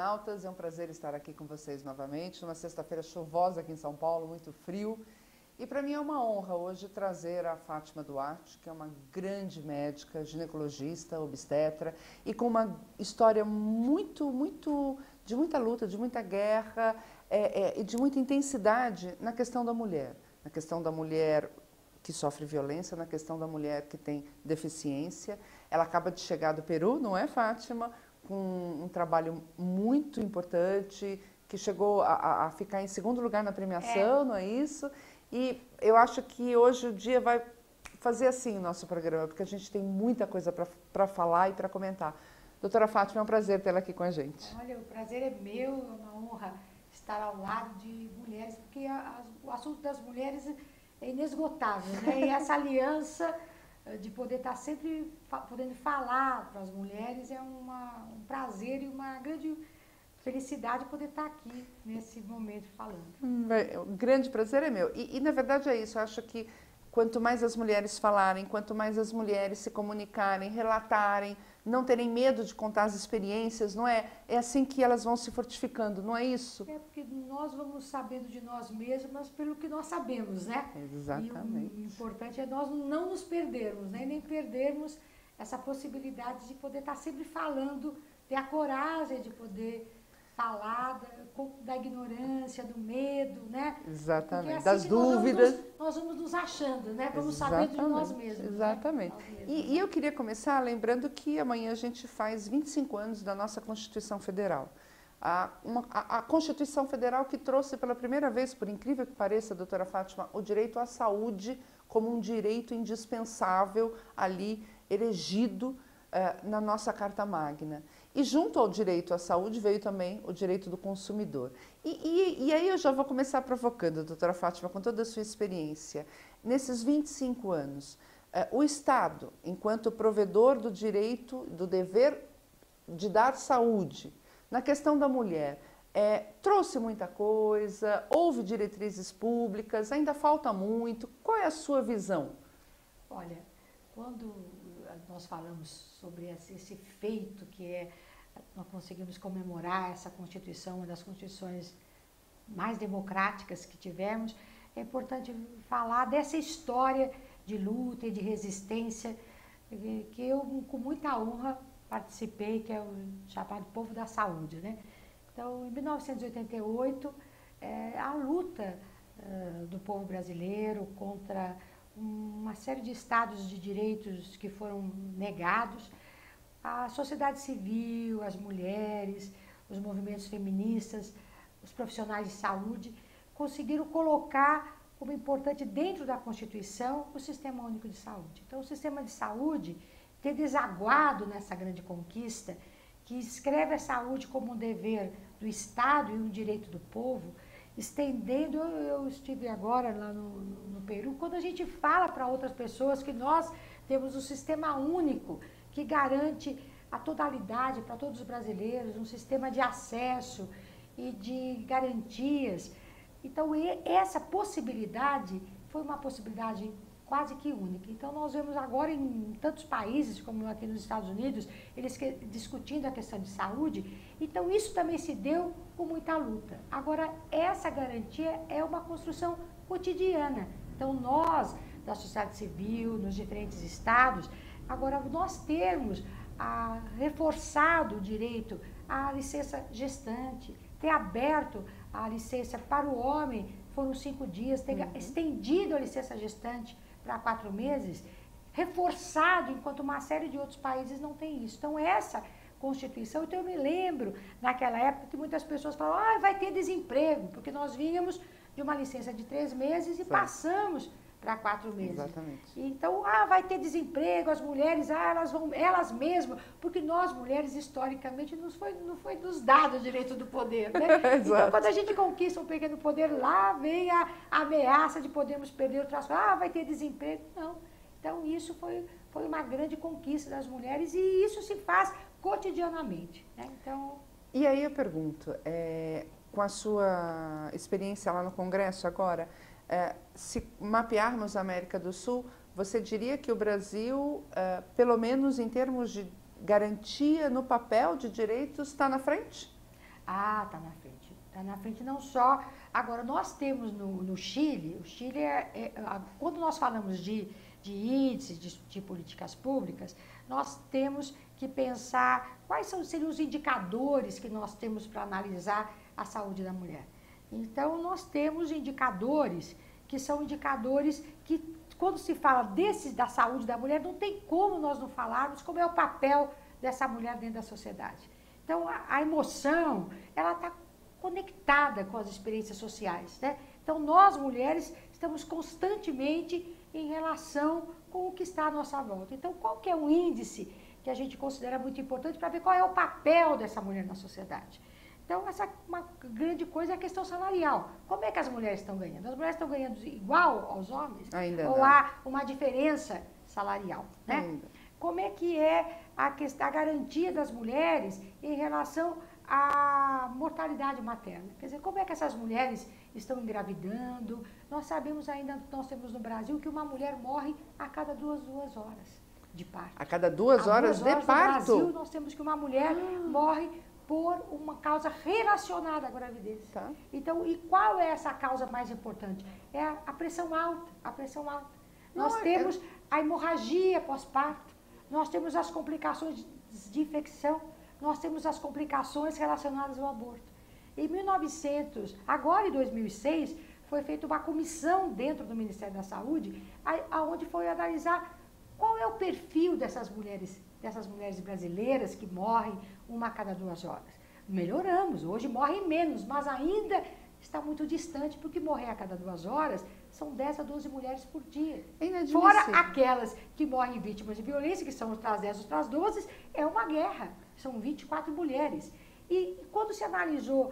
internautas, é um prazer estar aqui com vocês novamente, numa sexta-feira chuvosa aqui em São Paulo, muito frio. E para mim é uma honra hoje trazer a Fátima Duarte, que é uma grande médica, ginecologista, obstetra, e com uma história de muita luta, de muita guerra e de muita intensidade na questão da mulher. Na questão da mulher que sofre violência, na questão da mulher que tem deficiência. Ela acaba de chegar do Peru, não é, Fátima? Com um trabalho muito importante, que chegou a ficar em segundo lugar na premiação, não é isso? E eu acho que hoje o dia vai fazer assim o nosso programa, porque a gente tem muita coisa para falar e para comentar. Doutora Fátima, é um prazer tê-la aqui com a gente. Olha, o prazer é meu, é uma honra estar ao lado de mulheres, porque o assunto das mulheres é inesgotável, né? E essa aliança de poder estar sempre podendo falar para as mulheres é um prazer e uma grande felicidade poder estar aqui nesse momento falando. O grande prazer é meu. E na verdade é isso, eu acho que quanto mais as mulheres falarem, quanto mais as mulheres se comunicarem, relatarem, não terem medo de contar as experiências, não é? É assim que elas vão se fortificando, não é isso? É porque nós vamos sabendo de nós mesmas pelo que nós sabemos, né? Exatamente. E o importante é nós não nos perdermos, né? Nem perdermos essa possibilidade de poder estar sempre falando, ter a coragem de poder falar da ignorância, do medo, né? Exatamente, assim das dúvidas. Nós vamos nos achando, né? Vamos sabendo de nós mesmos. Exatamente. Né? Nós mesmos, E eu queria começar lembrando que amanhã a gente faz 25 anos da nossa Constituição Federal. A Constituição Federal que trouxe pela primeira vez, por incrível que pareça, doutora Fátima, o direito à saúde como um direito indispensável ali, erigido na nossa Carta Magna. E junto ao direito à saúde veio também o direito do consumidor. E aí eu já vou começar provocando, doutora Fátima, com toda a sua experiência. Nesses 25 anos, o Estado, enquanto provedor do direito, do dever de dar saúde, na questão da mulher, trouxe muita coisa, houve diretrizes públicas, ainda falta muito. Qual é a sua visão? Olha, quando nós falamos sobre esse feito nós conseguimos comemorar essa Constituição, uma das constituições mais democráticas que tivemos, é importante falar dessa história de luta e de resistência que eu, com muita honra, participei, que é o chamado Povo da Saúde, né? Então, em 1988, a luta do povo brasileiro contra uma série de estados de direitos que foram negados, a sociedade civil, as mulheres, os movimentos feministas, os profissionais de saúde, conseguiram colocar como importante dentro da Constituição o Sistema Único de Saúde. Então, o sistema de saúde ter desaguado nessa grande conquista, que escreve a saúde como um dever do Estado e um direito do povo, estendendo, eu estive agora lá no Peru, quando a gente fala para outras pessoas que nós temos um sistema único que garante a totalidade para todos os brasileiros, um sistema de acesso e de garantias. Então, essa possibilidade foi uma possibilidade quase que única. Então, nós vemos agora em tantos países, como aqui nos Estados Unidos, eles discutindo a questão de saúde. Então, isso também se deu com muita luta. Agora, essa garantia é uma construção cotidiana. Então, nós, da sociedade civil, nos diferentes estados, agora nós termos reforçado o direito à licença gestante, ter aberto a licença para o homem, foram 5 dias, ter estendido a licença gestante para 4 meses, reforçado, enquanto uma série de outros países não tem isso. Então, essa Constituição, então eu me lembro, naquela época, que muitas pessoas falavam, vai ter desemprego, porque nós vínhamos de uma licença de 3 meses e passamos para 4 meses. Exatamente. Então, vai ter desemprego, as mulheres, elas mesmas, porque nós mulheres, historicamente, não foi nos dado o direito do poder, né? Então, quando a gente conquista um pequeno poder, lá vem a ameaça de podermos perder o traço, vai ter desemprego. Não. Então, isso foi uma grande conquista das mulheres e isso se faz cotidianamente, né? Então... E aí eu pergunto, com a sua experiência lá no Congresso agora, se mapearmos a América do Sul, você diria que o Brasil, pelo menos em termos de garantia no papel de direitos, está na frente? Ah, está na frente. Está na frente não só. Agora, nós temos no Chile, o Chile quando nós falamos de índices, de políticas públicas, nós temos que pensar quais seriam os indicadores que nós temos para analisar a saúde da mulher. Então, nós temos indicadores que são indicadores que, quando se fala da saúde da mulher, não tem como nós não falarmos como é o papel dessa mulher dentro da sociedade. Então, a emoção, ela está conectada com as experiências sociais, né? Então, nós, mulheres, estamos constantemente em relação com o que está à nossa volta. Então, qual que é o índice que a gente considera muito importante para ver qual é o papel dessa mulher na sociedade? Então, uma grande coisa é a questão salarial. Como é que as mulheres estão ganhando? As mulheres estão ganhando igual aos homens? Ainda ou não. há uma diferença salarial, né? Ainda. Como é que é a garantia das mulheres em relação à mortalidade materna? Quer dizer, como é que essas mulheres estão engravidando? Nós sabemos ainda, nós temos no Brasil, que uma mulher morre a cada duas horas de parto. A cada 2 horas de parto? No Brasil, nós temos que uma mulher morre por uma causa relacionada à gravidez. Tá. Então, e qual é essa causa mais importante? É a pressão alta, a pressão alta. Nós temos a hemorragia pós-parto. Nós temos as complicações de infecção, nós temos as complicações relacionadas ao aborto. Em 1900, agora em 2006, foi feita uma comissão dentro do Ministério da Saúde, onde foi analisar qual é o perfil dessas mulheres brasileiras que morrem uma a cada 2 horas. Melhoramos, hoje morrem menos, mas ainda está muito distante, porque morrer a cada 2 horas são 10 a 12 mulheres por dia. Fora aquelas que morrem vítimas de violência, que são as 10 ou as 12, é uma guerra. São 24 mulheres. E quando se analisou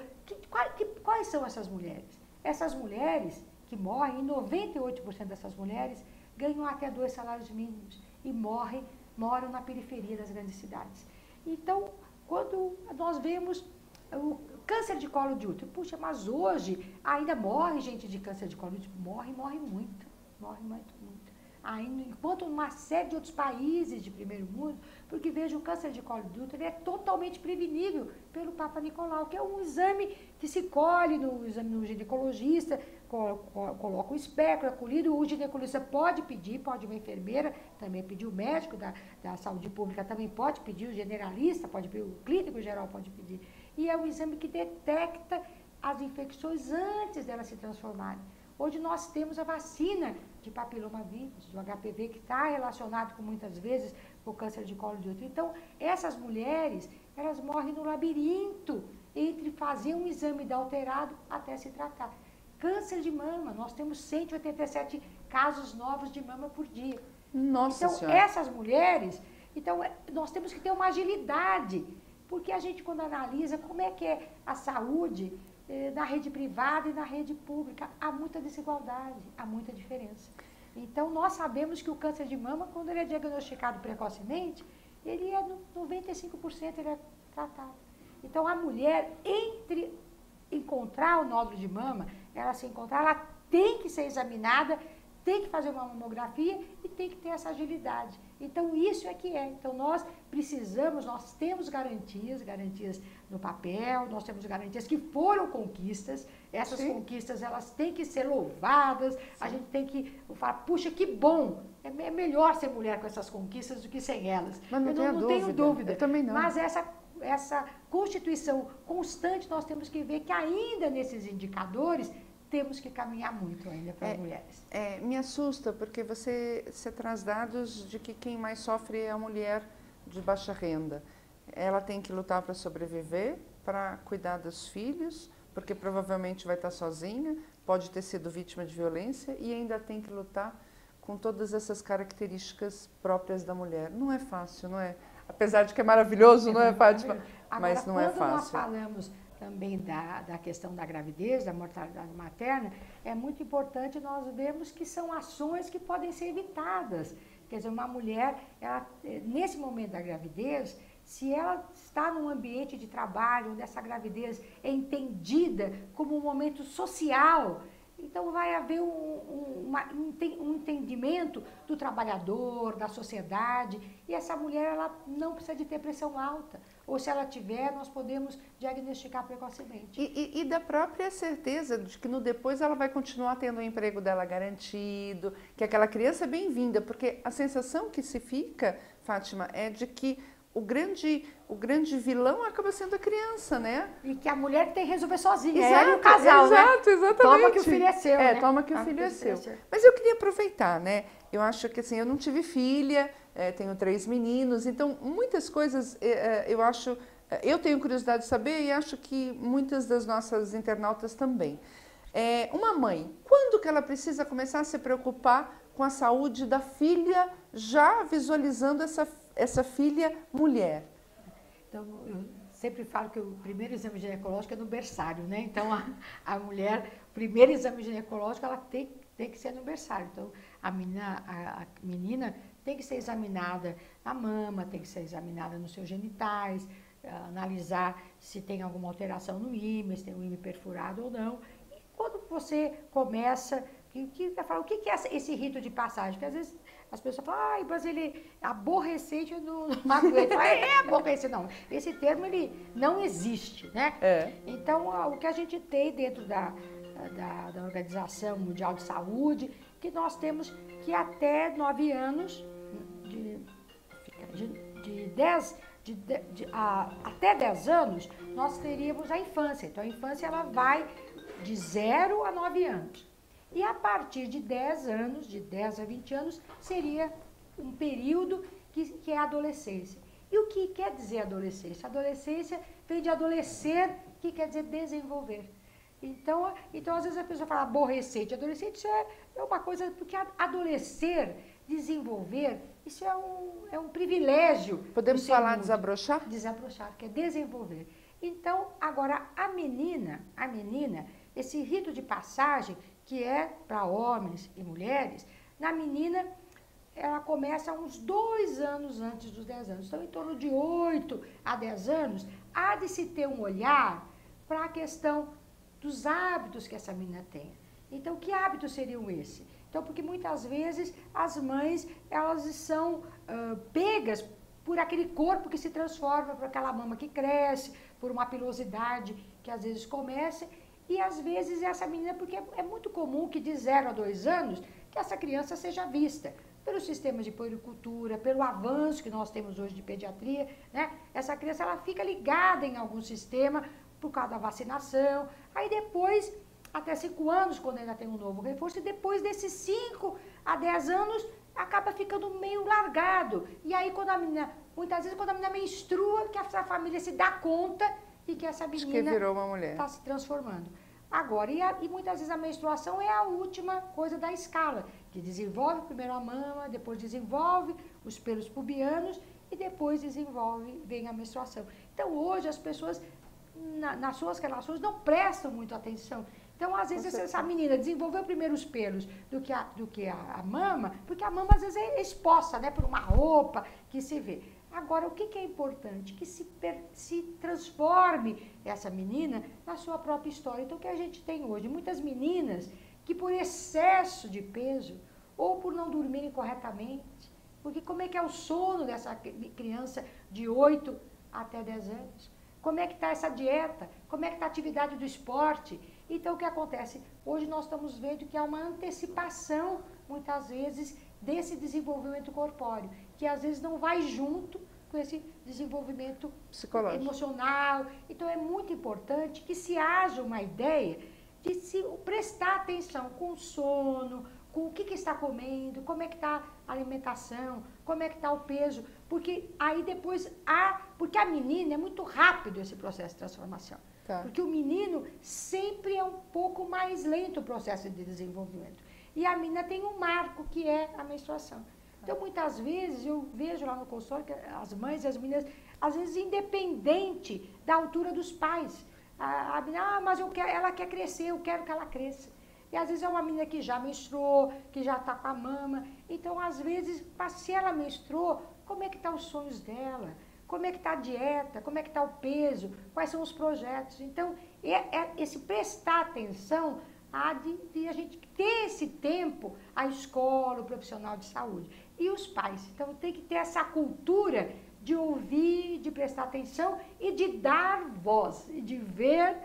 quais são essas mulheres? Essas mulheres que morrem, 98% dessas mulheres ganham até 2 salários mínimos e moram na periferia das grandes cidades. Então, quando nós vemos o câncer de colo de útero, puxa, mas hoje ainda morre gente de câncer de colo de útero, morre muito. Ainda, enquanto uma série de outros países de primeiro mundo, porque veja, o câncer de colo de útero é totalmente prevenível pelo Papa Nicolau, que é um exame que se colhe no ginecologista, coloca o espéculo, é colhido, o ginecologista pode pedir, pode uma enfermeira também pedir, o médico da saúde pública também pode pedir, o generalista pode pedir, o clínico geral pode pedir. E é um exame que detecta as infecções antes delas se transformarem. Hoje nós temos a vacina de papilomavírus, do HPV, que está relacionado com, muitas vezes, com o câncer de colo de útero. Então, essas mulheres, elas morrem no labirinto entre fazer um exame de alterado até se tratar. Câncer de mama, nós temos 187 casos novos de mama por dia. Nossa então, Senhora. Essas mulheres, nós temos que ter uma agilidade, porque a gente, quando analisa como é que é a saúde na rede privada e na rede pública, há muita desigualdade, há muita diferença. Então, nós sabemos que o câncer de mama, quando ele é diagnosticado precocemente, ele é 95% ele é tratado. Então, a mulher, entre encontrar o nódulo de mama, ela se encontrar, ela tem que ser examinada, tem que fazer uma mamografia e tem que ter essa agilidade. Então, isso é que é. Então, nós temos garantias no papel, nós temos garantias que foram conquistas. Essas Sim. conquistas, elas têm que ser louvadas. Sim. A gente tem que falar, puxa, que bom. É melhor ser mulher com essas conquistas do que sem elas. Mas não tenho dúvida. Eu também não. Mas essa constituição constante, nós temos que ver que ainda nesses indicadores, temos que caminhar muito ainda para as mulheres. Me assusta, porque você traz dados de que quem mais sofre é a mulher de baixa renda. Ela tem que lutar para sobreviver, para cuidar dos filhos, porque provavelmente vai estar sozinha, pode ter sido vítima de violência e ainda tem que lutar com todas essas características próprias da mulher. Não é fácil, não é? Apesar de que é maravilhoso, não é, Fátima? Agora, mas não é fácil. Quando nós falamos também da questão da gravidez, da mortalidade materna, é muito importante nós vermos que são ações que podem ser evitadas. Quer dizer, uma mulher, nesse momento da gravidez, se ela está num ambiente de trabalho onde essa gravidez é entendida como um momento social, Então vai haver um entendimento do trabalhador, da sociedade, e essa mulher ela não precisa de ter pressão alta, ou se ela tiver, nós podemos diagnosticar precocemente. E da própria certeza de que no depois ela vai continuar tendo o emprego dela garantido, que aquela criança é bem-vinda, porque a sensação que se fica, Fátima, é de que o grande vilão acaba sendo a criança, né? E que a mulher tem que resolver sozinha, Exato, ela e o casal, exato, né? Exatamente. Toma que o filho é seu, né? Toma que o filho é seu. Mas eu queria aproveitar, né? Eu acho que assim, eu não tive filha, tenho 3 meninos, então muitas coisas eu acho, eu tenho curiosidade de saber e acho que muitas das nossas internautas também. Uma mãe, quando que ela precisa começar a se preocupar com a saúde da filha, já visualizando essa filha mulher? Então, eu sempre falo que o primeiro exame ginecológico é no berçário, né? Então, a mulher, o primeiro exame ginecológico, ela tem que ser no berçário. Então, a menina tem que ser examinada na mama, tem que ser examinada nos seus genitais, analisar se tem alguma alteração no ímã, se tem um ímã perfurado ou não. E quando você começa, o que é esse rito de passagem? Porque às vezes as pessoas falam, ai, mas ele é aborrecente, eu não aguento. É aborrecente, não. Esse termo, ele não existe, né? Então, o que a gente tem dentro da Organização Mundial de Saúde, que nós temos que até 9 anos, até 10 anos, nós teríamos a infância. Então, a infância, ela vai de 0 a 9 anos. E a partir de 10 anos, de 10 a 20 anos, seria um período que é a adolescência. E o que quer dizer adolescência? Adolescência vem de adolescer, que quer dizer desenvolver. Então às vezes a pessoa fala aborrecente. Adolescente é uma coisa, porque adolescer, desenvolver, isso é um privilégio. Podemos falar desabrochar? Desabrochar, que é desenvolver. Então, agora, a menina, esse rito de passagem, que é para homens e mulheres, na menina, ela começa uns 2 anos antes dos 10 anos. Então, em torno de 8 a 10 anos, há de se ter um olhar para a questão dos hábitos que essa menina tem. Então, que hábitos seriam esses? Então, porque muitas vezes as mães, elas são pegas por aquele corpo que se transforma, por aquela mama que cresce, por uma pilosidade que às vezes começa. E às vezes essa menina, porque é muito comum que de 0 a 2 anos, que essa criança seja vista pelo sistema de puericultura, pelo avanço que nós temos hoje de pediatria, né? Essa criança, ela fica ligada em algum sistema por causa da vacinação. Aí depois, até 5 anos, quando ainda tem um novo reforço, e depois desses 5 a 10 anos, acaba ficando meio largado. E aí, muitas vezes, quando a menina menstrua, que essa família se dá conta e que essa menina está se transformando. Agora, e muitas vezes a menstruação é a última coisa da escala, que desenvolve primeiro a mama, depois desenvolve os pelos pubianos e depois vem a menstruação. Então, hoje as pessoas, nas suas relações, não prestam muito atenção. Então, às vezes, essa menina desenvolveu primeiro os pelos do que a mama, porque a mama, às vezes, é exposta, né, por uma roupa que se vê. Agora, o que é importante? Que se transforme essa menina na sua própria história. Então, o que a gente tem hoje? Muitas meninas que, por excesso de peso ou por não dormirem corretamente, porque como é que é o sono dessa criança de 8 até 10 anos? Como é que está essa dieta? Como é que está a atividade do esporte? Então, o que acontece? Hoje nós estamos vendo que há uma antecipação, muitas vezes, desse desenvolvimento corpóreo, que às vezes não vai junto com esse desenvolvimento psicológico, emocional. Então, é muito importante que se haja uma ideia de se prestar atenção com o sono, com o que está comendo, como é que está a alimentação, como é que está o peso, porque aí depois porque a menina é muito rápido esse processo de transformação. Tá. Porque o menino sempre é um pouco mais lento o processo de desenvolvimento. E a menina tem um marco, que é a menstruação. Então, muitas vezes, eu vejo lá no consultório que as mães e as meninas, às vezes, independente da altura dos pais. A menina, mas ela quer crescer, eu quero que ela cresça. E, às vezes, é uma menina que já menstruou, que já está com a mama. Então, às vezes, se ela menstruou, como é que estão os sonhos dela? Como é que está a dieta? Como é que está o peso? Quais são os projetos? Então, esse prestar atenção há de a gente ter esse tempo, a escola, o profissional de saúde e os pais. Então tem que ter essa cultura de ouvir, de prestar atenção e de dar voz, e de ver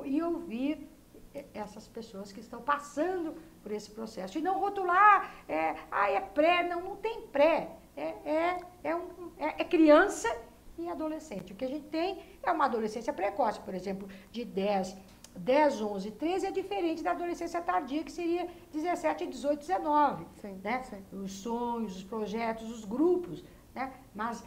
e ouvir essas pessoas que estão passando por esse processo. E não rotular, é pré, não tem pré, é criança e adolescente. O que a gente tem é uma adolescência precoce, por exemplo, de 10, 11, 13 é diferente da adolescência tardia, que seria 17, 18, 19. Sim, né? sim. Os sonhos, os projetos, os grupos, né? Mas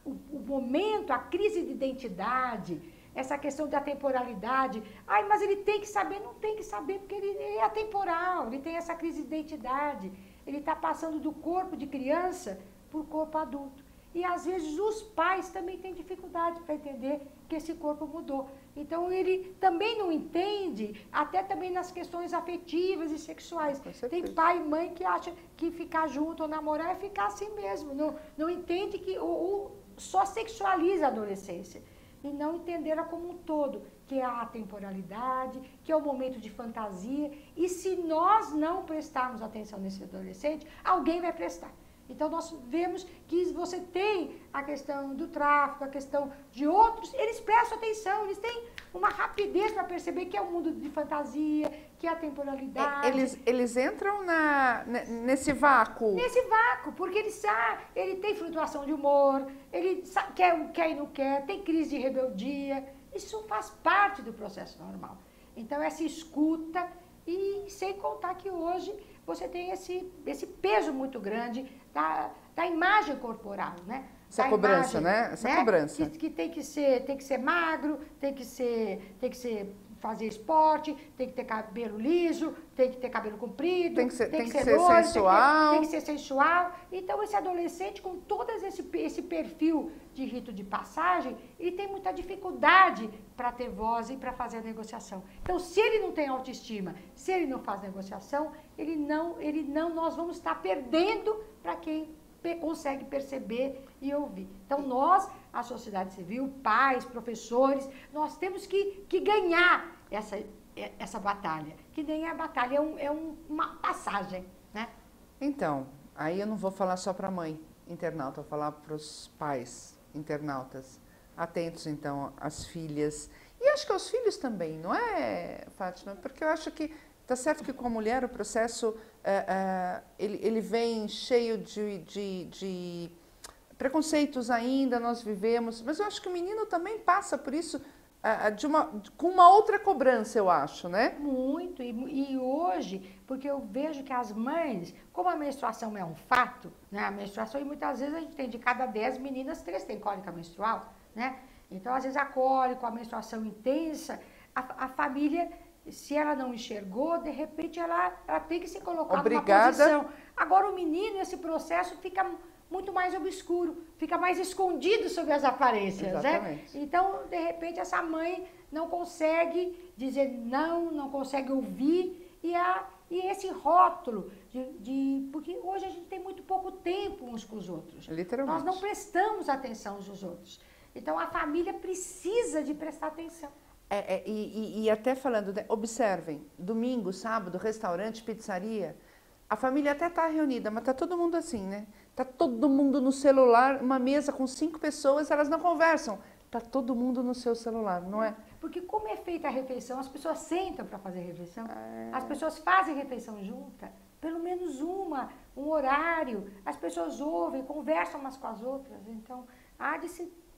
o momento, a crise de identidade, essa questão da temporalidade, mas ele tem que saber, não tem que saber, porque ele é atemporal, ele tem essa crise de identidade, ele está passando do corpo de criança para o corpo adulto. E às vezes os pais também têm dificuldade para entender que esse corpo mudou. Então ele também não entende, até também nas questões afetivas e sexuais. Tem pai e mãe que acham que ficar junto ou namorar é ficar assim mesmo. Não entende que ou só sexualiza a adolescência. E não entenderá como um todo, que é a atemporalidade, que é o momento de fantasia. E se nós não prestarmos atenção nesse adolescente, alguém vai prestar. Então, nós vemos que você tem a questão do tráfico, a questão de outros, eles prestam atenção, eles têm uma rapidez para perceber que é um mundo de fantasia, que é a temporalidade. Eles entram nesse vácuo. Nesse vácuo, porque ele tem flutuação de humor, ele quer e não quer, tem crise de rebeldia, isso faz parte do processo normal. Então, essa escuta, e sem contar que hoje você tem esse peso muito grande da imagem corporal, né? Essa cobrança, imagem, né? Essa cobrança. Que tem que ser magro, tem que fazer esporte, tem que ter cabelo liso, tem que ter cabelo comprido, tem que ser loiro, sensual. Tem que ser sensual. Então, esse adolescente, com todo esse perfil de rito de passagem, ele tem muita dificuldade para ter voz e para fazer a negociação. Então, se ele não tem autoestima, se ele não faz negociação, nós vamos estar perdendo para quem consegue perceber e ouvir. Então, nós, a sociedade civil, pais, professores, nós temos que ganhar essa batalha. Que nem a batalha é uma passagem, né? Então, aí eu não vou falar só para a mãe internauta, vou falar para os pais internautas. Atentos, então, às filhas. E acho que aos filhos também, não é, Fátima? Porque eu acho que está certo que com a mulher o processo ele vem cheio de preconceitos ainda, nós vivemos, mas eu acho que o menino também passa por isso com uma outra cobrança, eu acho, né? Muito, e hoje, porque eu vejo que as mães, como a menstruação é um fato, né? A menstruação, e muitas vezes a gente tem de cada 10 meninas, 3 têm cólica menstrual, né? Então, às vezes a cólica, a menstruação intensa, a família, se ela não enxergou, de repente ela tem que se colocar numa posição. Agora o menino, esse processo fica muito mais obscuro, fica mais escondido sob as aparências, exatamente, né? Então, de repente, essa mãe não consegue dizer não consegue ouvir, e esse rótulo porque hoje a gente tem muito pouco tempo uns com os outros. Literalmente. Nós não prestamos atenção uns aos outros. Então, a família precisa de prestar atenção. E até falando, né, observem, domingo, sábado, restaurante, pizzaria, a família até está reunida, mas está todo mundo assim, né? Está todo mundo no celular, uma mesa com 5 pessoas, elas não conversam. Está todo mundo no seu celular, não é? Porque como é feita a refeição, as pessoas sentam para fazer a refeição, as pessoas fazem refeição junta, pelo menos um horário, as pessoas ouvem, conversam umas com as outras. Então, há de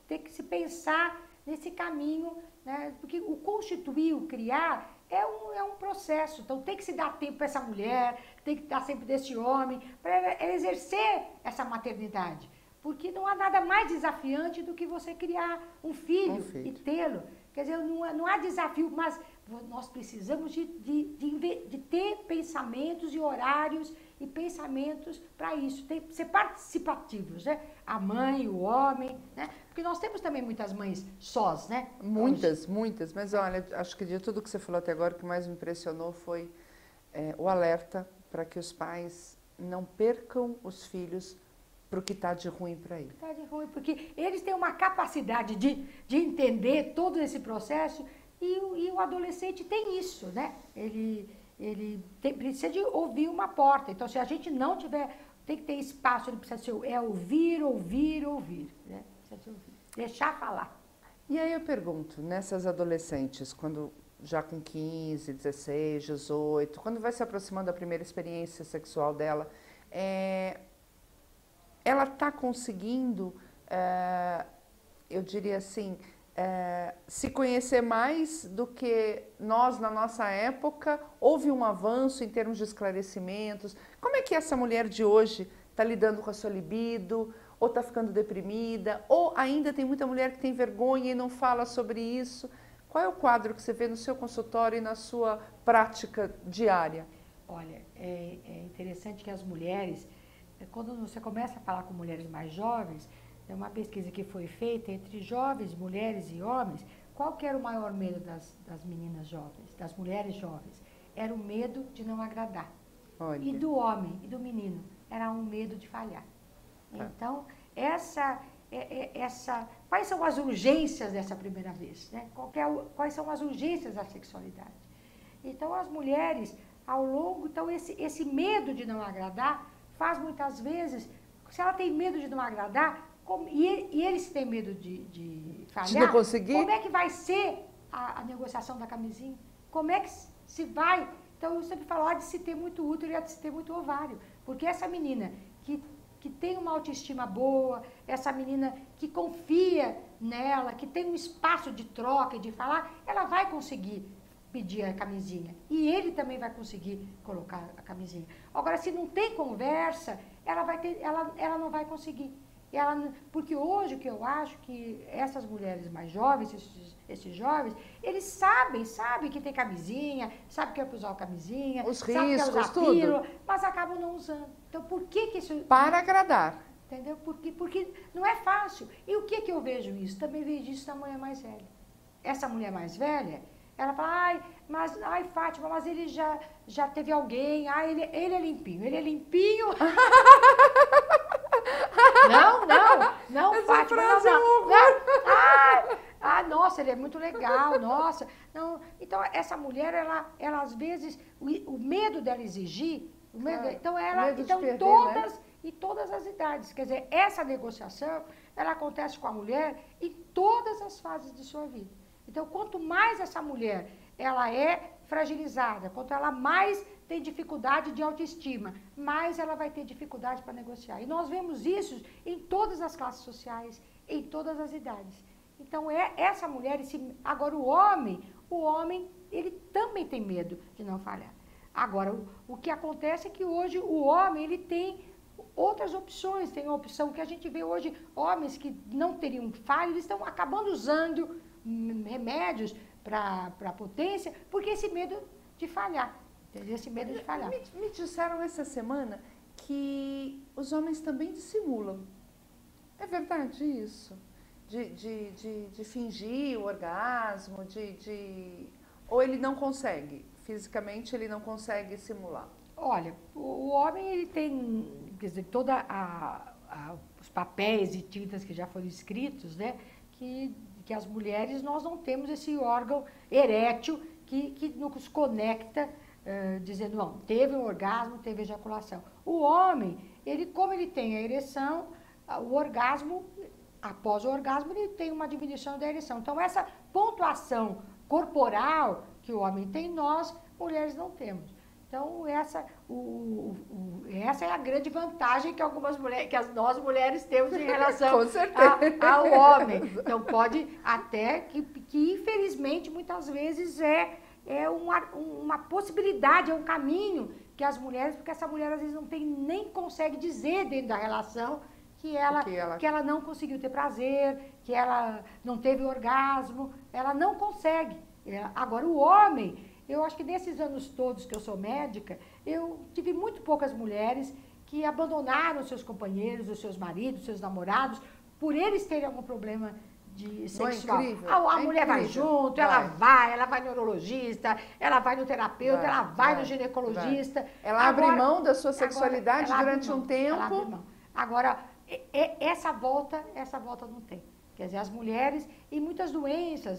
ter que se pensar nesse caminho, né? Porque o constituir, o criar, é um processo. Então, tem que se dar tempo para essa mulher, tem que dar sempre desse homem, para exercer essa maternidade. Porque não há nada mais desafiante do que você criar um filho. E tê-lo. Quer dizer, não há desafio, mas nós precisamos de ter pensamentos e horários e pensamentos para isso. Tem que ser participativos, né? A mãe, o homem, né? Porque nós temos também muitas mães sós, né? Muitas. Mas olha, acho que de tudo que você falou até agora, o que mais me impressionou foi o alerta para que os pais não percam os filhos para o que está de ruim para ele. Está de ruim, porque eles têm uma capacidade de entender todo esse processo e o adolescente tem isso, né? precisa de ouvir uma porta. Então, se a gente não tiver, tem que ter espaço, ele precisa ser, ouvir, ouvir, ouvir, né? Precisa ouvir, deixar falar. E aí eu pergunto, nessas adolescentes, quando já com 15, 16, 18, quando vai se aproximando da primeira experiência sexual dela, ela está conseguindo, eu diria assim, se conhecer mais do que nós na nossa época? Houve um avanço em termos de esclarecimentos? Como é que essa mulher de hoje está lidando com a sua libido? Ou está ficando deprimida? Ou ainda tem muita mulher que tem vergonha e não fala sobre isso? Qual é o quadro que você vê no seu consultório e na sua prática diária? Olha, é interessante que as mulheres, quando você começa a falar com mulheres mais jovens, é uma pesquisa que foi feita entre jovens, mulheres e homens. Qual que era o maior medo das meninas jovens, das mulheres jovens? Era o medo de não agradar. Olha. E do homem, e do menino, era um medo de falhar. Então, quais são as urgências dessa primeira vez? Né? Quais são as urgências da sexualidade? Então, as mulheres, ao longo, então esse medo de não agradar faz muitas vezes, se ela tem medo de não agradar, e eles têm medo de falhar, de não conseguir? Como é que vai ser a negociação da camisinha? Como é que se vai? Então, eu sempre falo, há de se ter muito útero e há de se ter muito ovário. Porque essa menina que tem uma autoestima boa, essa menina que confia nela, que tem um espaço de troca e de falar, ela vai conseguir pedir a camisinha. E ele também vai conseguir colocar a camisinha. Agora, se não tem conversa, ela não vai conseguir. Porque hoje o que eu acho que essas mulheres mais jovens, esses jovens, eles sabem que tem camisinha, sabem que é para usar a camisinha, os sabem riscos, que é usar pílula, mas acabam não usando. Então, por que isso... Para agradar. Entendeu? Porque não é fácil. E o que eu vejo isso? Também vejo isso na mulher mais velha. Essa mulher mais velha, ela fala, ai, Fátima, mas ele já teve alguém, ele é limpinho, Não, essa Fátima, frase não. Nossa, ele é muito legal, nossa. Não. Então, essa mulher, ela às vezes, o medo dela exigir, em todas as idades. Quer dizer, essa negociação, ela acontece com a mulher em todas as fases de sua vida. Então, quanto mais essa mulher, ela é fragilizada, quanto ela mais tem dificuldade de autoestima, mais ela vai ter dificuldade para negociar. E nós vemos isso em todas as classes sociais, em todas as idades. Então, essa mulher, agora o homem, ele também tem medo de não falhar. Agora, o que acontece é que hoje o homem, ele tem outras opções, tem a opção que a gente vê hoje, homens que não teriam falha, eles estão acabando usando remédios para potência, porque esse medo de falhar. Esse medo de falhar. Me disseram essa semana que os homens também dissimulam. É verdade isso? De fingir o orgasmo, ou ele não consegue? Fisicamente ele não consegue simular? Olha, o homem ele tem, quer dizer, todos os papéis e tintas que já foram escritos, né? Que as mulheres, nós não temos esse órgão erétil que nos conecta, dizendo, não, teve um orgasmo, teve ejaculação. O homem, como ele tem a ereção, o orgasmo, após o orgasmo, ele tem uma diminuição da ereção. Então, essa pontuação corporal que o homem tem, nós, mulheres, não temos. Então, essa é a grande vantagem que nós mulheres temos em relação ao homem. Então, pode até que infelizmente, muitas vezes é uma possibilidade, é um caminho que as mulheres, porque essa mulher às vezes nem consegue dizer dentro da relação que ela não conseguiu ter prazer, que ela não teve orgasmo, ela não consegue. Agora, o homem... Eu acho que nesses anos todos que eu sou médica, eu tive muito poucas mulheres que abandonaram seus companheiros, os seus maridos, os seus namorados, por eles terem algum problema sexual. É incrível. A mulher vai junto, ela vai no neurologista, ela vai no terapeuta, ela vai no ginecologista. Ela abre mão da sua sexualidade durante um tempo. Ela abre mão. Agora, essa volta não tem. Quer dizer, as mulheres, e muitas doenças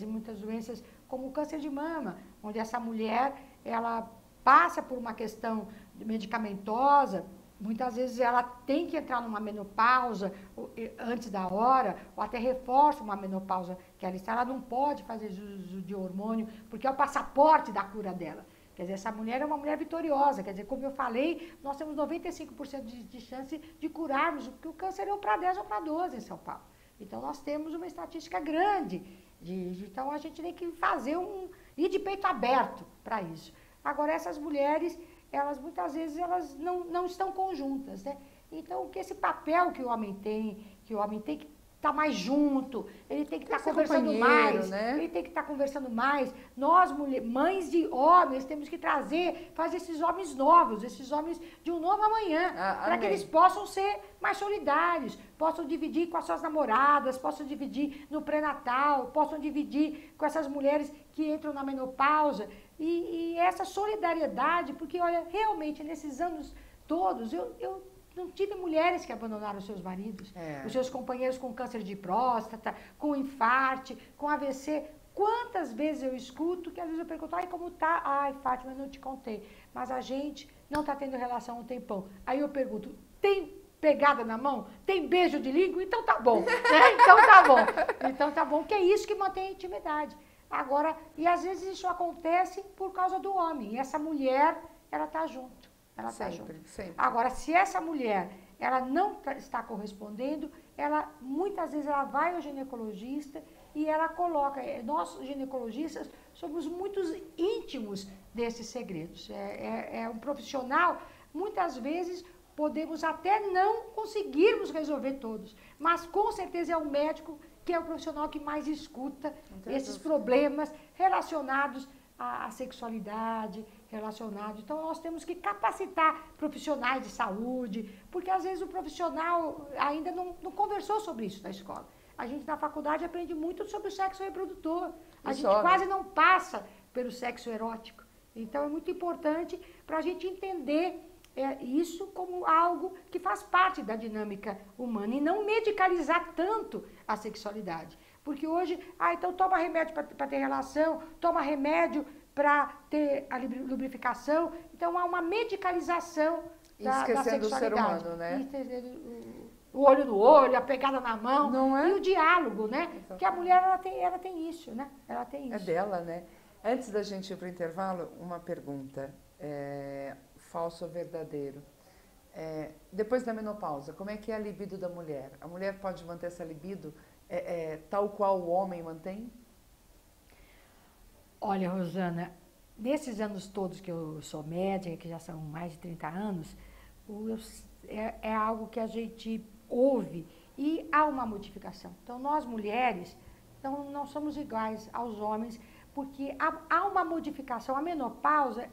como o câncer de mama, onde essa mulher, ela passa por uma questão medicamentosa, muitas vezes ela tem que entrar numa menopausa antes da hora, ou até reforça uma menopausa que ela está. Ela não pode fazer uso de hormônio, porque é o passaporte da cura dela. Quer dizer, essa mulher é uma mulher vitoriosa. Quer dizer, como eu falei, nós temos 95% de chance de curarmos, porque o câncer é ou para 10 ou para 12 em São Paulo. Então, nós temos uma estatística grande. Então, a gente tem que fazer ir de peito aberto para isso. Agora, essas mulheres, elas muitas vezes elas não estão conjuntas, né? Então, que esse papel que o homem tem que estar mais junto, ele tem que estar conversando mais, né? Ele tem que estar conversando mais. Nós, mães de homens, temos que fazer esses homens novos, esses homens de um novo amanhã, para que eles possam ser mais solidários, possam dividir com as suas namoradas, possam dividir no pré-natal, possam dividir com essas mulheres que entram na menopausa. E essa solidariedade, porque, olha, realmente, nesses anos todos, eu não tive mulheres que abandonaram os seus maridos, os seus companheiros com câncer de próstata, com infarte, com AVC. Quantas vezes eu escuto que às vezes eu pergunto, ai, como tá? Ai, Fátima, eu não te contei. Mas a gente não está tendo relação há um tempão. Aí eu pergunto, tem pegada na mão? Tem beijo de língua? Então tá bom. Né? Então tá bom. Então tá bom, que é isso que mantém a intimidade. Agora, e às vezes isso acontece por causa do homem. E essa mulher, ela tá junto. Ela está junto. Sempre. Agora, se essa mulher ela não está correspondendo, muitas vezes ela vai ao ginecologista e ela coloca. Nós, ginecologistas, somos muito íntimos desses segredos. É um profissional, muitas vezes podemos até não conseguirmos resolver todos, mas com certeza é o médico que é o profissional que mais escuta esses problemas relacionados à sexualidade, relacionado. Então, nós temos que capacitar profissionais de saúde, porque às vezes o profissional ainda não conversou sobre isso na escola. A gente na faculdade aprende muito sobre o sexo reprodutor. A gente quase não passa pelo sexo erótico. Então, é muito importante para a gente entender isso como algo que faz parte da dinâmica humana e não medicalizar tanto a sexualidade. Porque hoje, então toma remédio para ter relação, toma remédio para ter a lubrificação. Então, há uma medicalização da sexualidade. O ser humano, né? O olho no olho, a pegada na mão. Não é? E o diálogo, né? Exatamente. Porque a mulher, ela tem isso, né? Ela tem isso. É dela, né? Antes da gente ir para o intervalo, uma pergunta. Falso ou verdadeiro? Depois da menopausa, como é que é a libido da mulher? A mulher pode manter essa libido tal qual o homem mantém? Olha, Rosana, nesses anos todos que eu sou médica, que já são mais de 30 anos, é algo que a gente ouve e há uma modificação. Então, nós mulheres não somos iguais aos homens, porque há uma modificação. A menopausa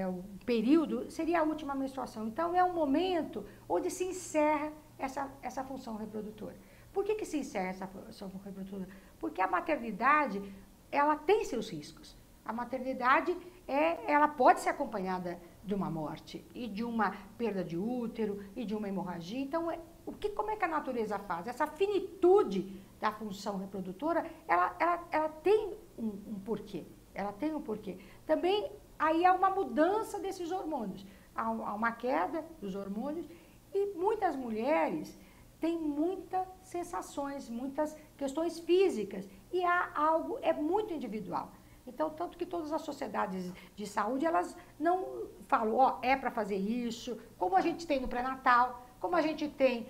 o período, seria a última menstruação. Então, é um momento onde se encerra essa função reprodutora. Por que se encerra essa função reprodutora? Porque a maternidade, ela tem seus riscos. A maternidade, ela pode ser acompanhada de uma morte, e de uma perda de útero, e de uma hemorragia. Então, como é que a natureza faz? Essa finitude da função reprodutora, ela tem um porquê. Ela tem um porquê. Também, aí há uma mudança desses hormônios. Há uma queda dos hormônios, e muitas mulheres têm muitas sensações, muitas questões físicas, e há algo, muito individual. Então, tanto que todas as sociedades de saúde, elas não falam, é para fazer isso, como a gente tem no pré-natal, como a gente tem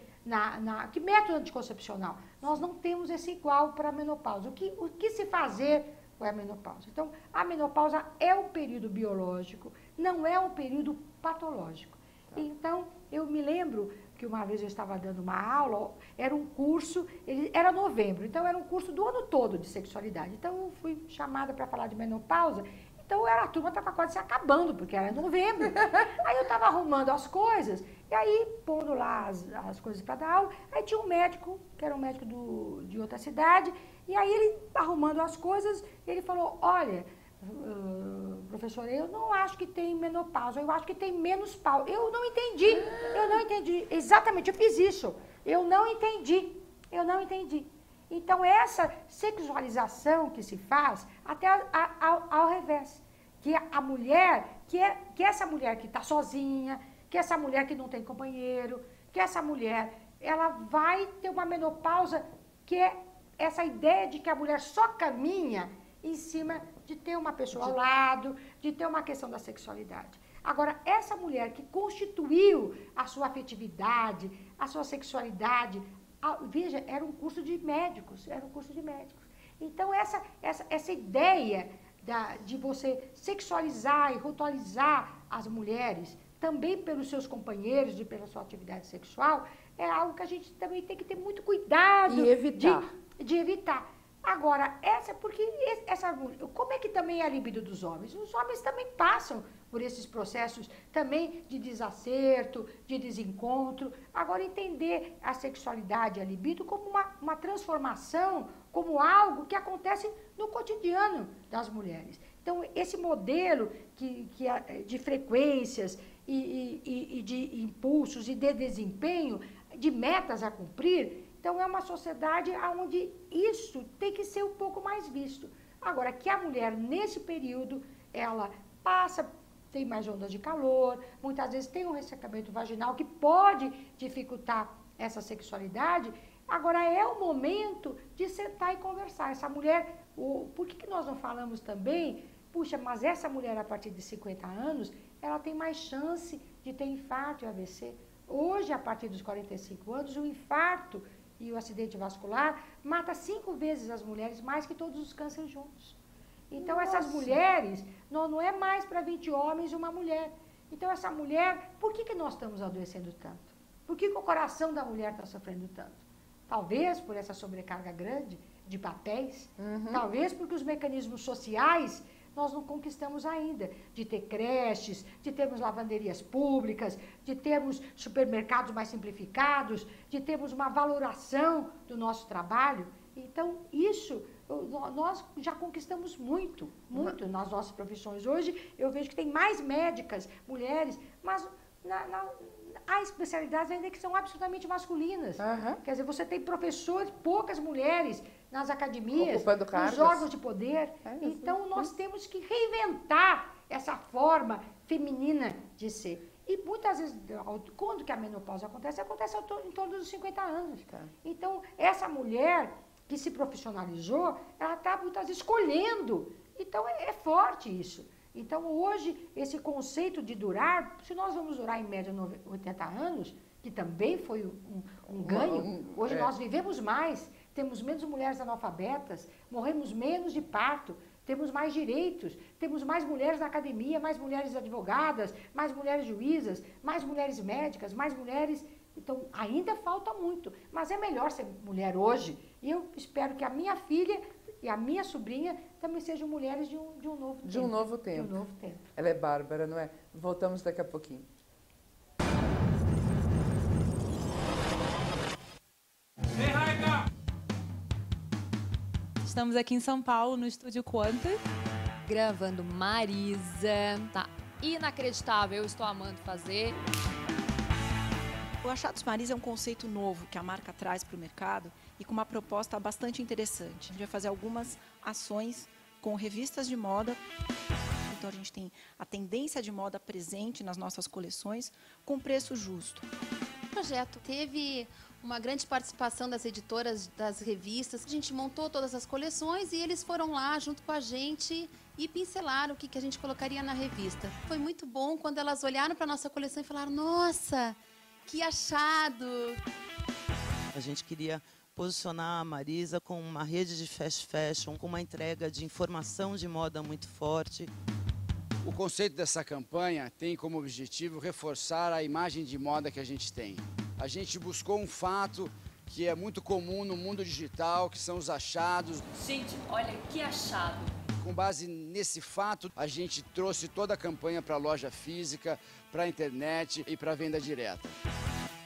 que método anticoncepcional. Nós não temos esse igual para a menopausa. O que se fazer com a menopausa? Então, a menopausa é um período biológico, não é um período patológico. Então, eu me lembro que uma vez eu estava dando uma aula, era um curso, era novembro, então era um curso do ano todo de sexualidade. Então eu fui chamada para falar de menopausa, então a turma estava quase se acabando, porque era novembro. Aí eu estava arrumando as coisas, e aí pondo lá as coisas para dar aula, aí tinha um médico, que era um médico de outra cidade, e aí ele arrumando as coisas, ele falou, olha, professora, eu não acho que tem menopausa, eu acho que tem menos pau. Eu não entendi, exatamente, eu fiz isso, eu não entendi. Então, essa sexualização que se faz, até ao revés, que a mulher, que essa mulher que está sozinha, que essa mulher que não tem companheiro, que essa mulher, ela vai ter uma menopausa, que é essa ideia de que a mulher só caminha em cima de ter uma pessoa ao lado, de ter uma questão da sexualidade. Agora, essa mulher que constituiu a sua afetividade, a sua sexualidade, veja, era um curso de médicos, Então, essa ideia de você sexualizar e ritualizar as mulheres, também pelos seus companheiros e pela sua atividade sexual, é algo que a gente também tem que ter muito cuidado e evitar. De evitar. Agora, como é que também é a libido dos homens? Os homens também passam por esses processos também de desacerto, de desencontro. Agora, entender a sexualidade e a libido como uma transformação, como algo que acontece no cotidiano das mulheres. Então, esse modelo de frequências e de impulsos e de desempenho, de metas a cumprir, então é uma sociedade onde isso tem que ser um pouco mais visto. Agora, que a mulher, nesse período, ela tem mais ondas de calor, muitas vezes tem um ressecamento vaginal que pode dificultar essa sexualidade. Agora, é o momento de sentar e conversar. Essa mulher, por que nós não falamos também, puxa, mas essa mulher a partir de 50 anos, ela tem mais chance de ter infarto e AVC. Hoje, a partir dos 45 anos, o infarto e o acidente vascular mata 5 vezes as mulheres, mais que todos os cânceres juntos. Então, essas mulheres, não é mais para 20 homens uma mulher. Então, essa mulher, por que nós estamos adoecendo tanto? Por que o coração da mulher está sofrendo tanto? Talvez por essa sobrecarga grande de papéis, talvez porque os mecanismos sociais nós não conquistamos ainda, de ter creches, de termos lavanderias públicas, de termos supermercados mais simplificados, de termos uma valoração do nosso trabalho. Então, isso nós já conquistamos muito nas nossas profissões. Hoje, eu vejo que tem mais médicas, mulheres, mas há especialidades ainda que são absolutamente masculinas. Quer dizer, você tem professores, poucas mulheres nas academias, nos órgãos de poder. Então, nós temos que reinventar essa forma feminina de ser. E muitas vezes, quando que a menopausa acontece? Acontece em torno dos 50 anos. Então, essa mulher que se profissionalizou, ela está muitas vezes escolhendo. Então, é forte isso. Então, hoje, esse conceito de durar, se nós vamos durar em média 80 anos, que também foi um ganho, hoje nós vivemos mais, temos menos mulheres analfabetas, morremos menos de parto, temos mais direitos, temos mais mulheres na academia, mais mulheres advogadas, mais mulheres juízas, mais mulheres médicas, mais mulheres... Então, ainda falta muito, mas é melhor ser mulher hoje. E eu espero que a minha filha e a minha sobrinha também sejam mulheres de um novo tempo. De um novo tempo. Ela é bárbara, não é? Voltamos daqui a pouquinho. Estamos aqui em São Paulo, no Estúdio Quanta. Gravando Marisa. Tá inacreditável, eu estou amando fazer. O Achados Marisa é um conceito novo que a marca traz para o mercado e com uma proposta bastante interessante. A gente vai fazer algumas ações com revistas de moda. Então, a gente tem a tendência de moda presente nas nossas coleções com preço justo. O projeto teve uma grande participação das editoras, das revistas. A gente montou todas as coleções e eles foram lá junto com a gente e pincelaram o que a gente colocaria na revista. Foi muito bom quando elas olharam para a nossa coleção e falaram: nossa, que achado! A gente queria posicionar a Marisa com uma rede de fast fashion, com uma entrega de informação de moda muito forte. O conceito dessa campanha tem como objetivo reforçar a imagem de moda que a gente tem. A gente buscou um fato que é muito comum no mundo digital, que são os achados. Gente, olha que achado! Com base nesse fato, a gente trouxe toda a campanha para a loja física, para a internet e para a venda direta.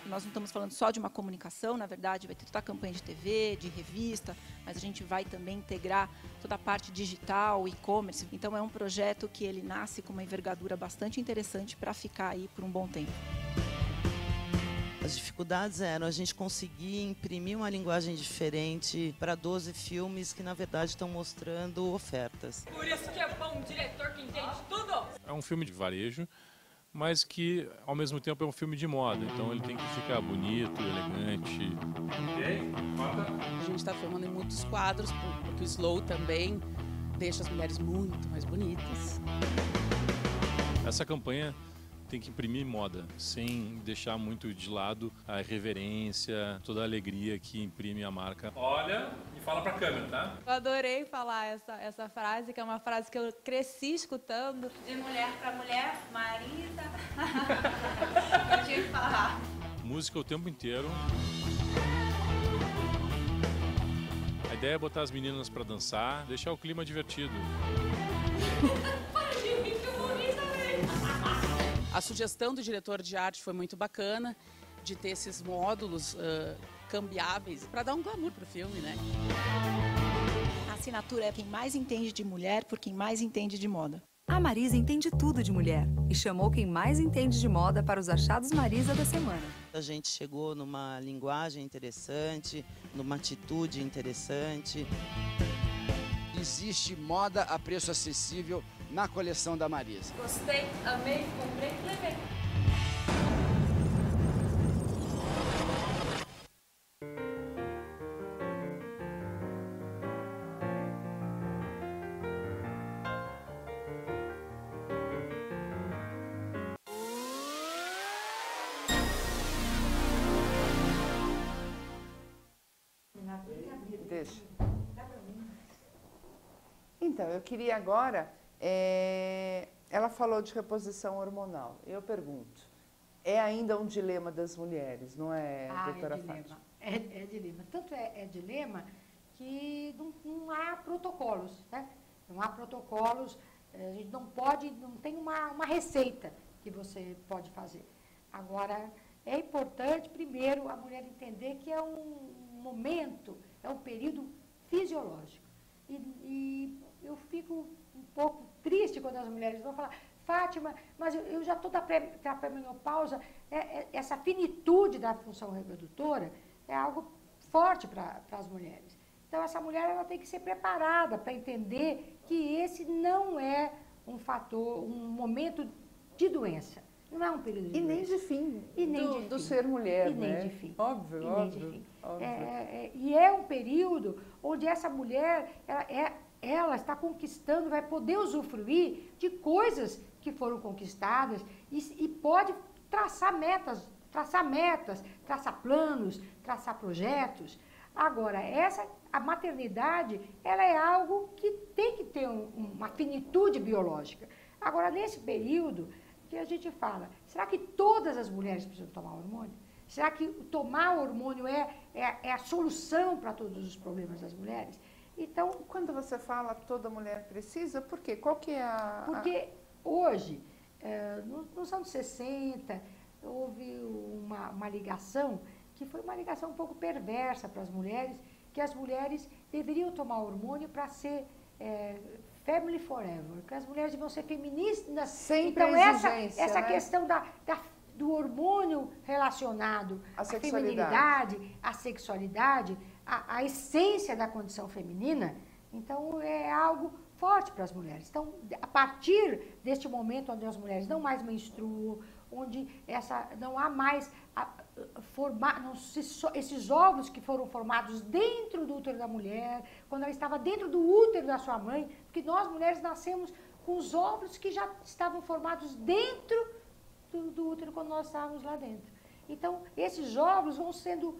Nós não estamos falando só de uma comunicação, na verdade, vai ter toda a campanha de TV, de revista, mas a gente vai também integrar toda a parte digital, e-commerce. Então, é um projeto que ele nasce com uma envergadura bastante interessante para ficar aí por um bom tempo. A As dificuldades eram a gente conseguir imprimir uma linguagem diferente para 12 filmes que, na verdade, estão mostrando ofertas. Por isso que é bom um diretor que entende tudo. É um filme de varejo, mas que, ao mesmo tempo, é um filme de moda. Então ele tem que ficar bonito, elegante. A gente está filmando em muitos quadros, porque o slow também deixa as mulheres muito mais bonitas. Essa campanha tem que imprimir moda, sem deixar muito de lado a reverência, toda a alegria que imprime a marca. Olha e fala pra câmera, tá? Eu adorei falar essa frase, que é uma frase que eu cresci escutando. De mulher pra mulher, Marisa. Eu tinha que falar. Música o tempo inteiro. A ideia é botar as meninas pra dançar, deixar o clima divertido. A sugestão do diretor de arte foi muito bacana, de ter esses módulos cambiáveis, para dar um glamour pro filme, né? A assinatura é quem mais entende de mulher por quem mais entende de moda. A Marisa entende tudo de mulher e chamou quem mais entende de moda para os achados Marisa da semana. A gente chegou numa linguagem interessante, numa atitude interessante. Existe moda a preço acessível na coleção da Marisa. Gostei, amei, comprei, levei. Deixa. Então, eu queria agora... ela falou de reposição hormonal. Eu pergunto, é ainda um dilema das mulheres, não é, doutora Fátima? É dilema. Tanto é dilema que não há protocolos, né? Não há protocolos, a gente não tem uma receita que você pode fazer. Agora, é importante, primeiro, a mulher entender que é um momento, é um período fisiológico. E eu fico um pouco triste quando as mulheres vão falar, Fátima, mas eu já estou da pré-menopausa, essa finitude da função reprodutora é algo forte para as mulheres. Então, essa mulher ela tem que ser preparada para entender que esse não é um fator, um momento de doença. Não é um período de doença. Nem de fim, e nem do ser mulher, e nem né? de fim. Óbvio, e óbvio. Nem de fim. Óbvio. E é um período onde essa mulher, ela está conquistando, vai poder usufruir de coisas que foram conquistadas e pode traçar metas, traçar planos, traçar projetos. Agora, a maternidade, ela é algo que tem que ter uma finitude biológica. Agora, nesse período que a gente fala, será que todas as mulheres precisam tomar hormônio? Será que tomar hormônio é a solução para todos os problemas das mulheres? Então, quando você fala toda mulher precisa, por quê? Qual que é Porque hoje, nos anos 60, houve uma ligação, que foi uma ligação um pouco perversa para as mulheres, que as mulheres deveriam tomar hormônio para ser family forever, que as mulheres deviam ser feministas. Sempre então, essa né? questão do hormônio relacionado à feminilidade, à sexualidade, a essência da condição feminina, então é algo forte para as mulheres. Então, a partir deste momento onde as mulheres não mais menstruam, onde não há mais esses óvulos que foram formados dentro do útero da mulher, quando ela estava dentro do útero da sua mãe, porque nós mulheres nascemos com os óvulos que já estavam formados dentro do útero quando nós estávamos lá dentro. Então, esses óvulos vão sendo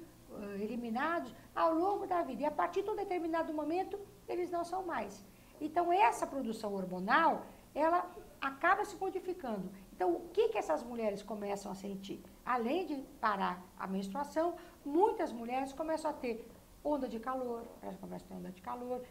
eliminados ao longo da vida. E a partir de um determinado momento, eles não são mais. Então, essa produção hormonal, ela acaba se modificando. Então, o que essas mulheres começam a sentir? Além de parar a menstruação, muitas mulheres começam a ter onda de calor, elas começam a ter onda de calor.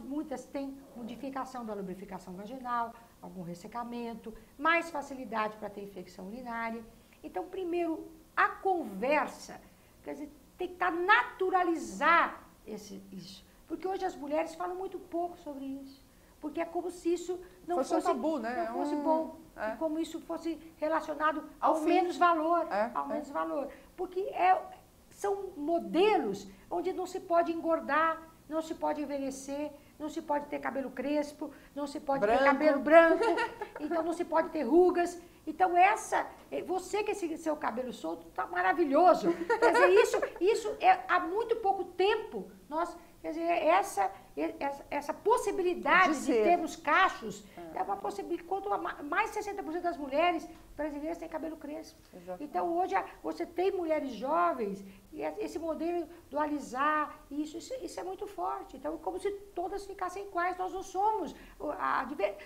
Muitas têm modificação da lubrificação vaginal, algum ressecamento, mais facilidade para ter infecção urinária. Então, primeiro, a conversa, quer dizer, tentar naturalizar isso. Porque hoje as mulheres falam muito pouco sobre isso. porque é como se isso não fosse um tabu, né? Não fosse bom, como isso fosse relacionado ao menos valor, menos valor. Porque são modelos onde não se pode engordar, não se pode envelhecer, não se pode ter cabelo crespo, não se pode ter cabelo branco, então não se pode ter rugas. Então você que esse seu cabelo solto está maravilhoso. Quer dizer, isso há muito pouco tempo quer dizer, essa possibilidade de termos cachos é uma possibilidade. Quanto mais de 60% das mulheres brasileiras têm cabelo crespo. Exatamente. Então hoje você tem mulheres jovens e esse modelo do alisar, isso é muito forte. Então é como se todas ficassem iguais. Nós não somos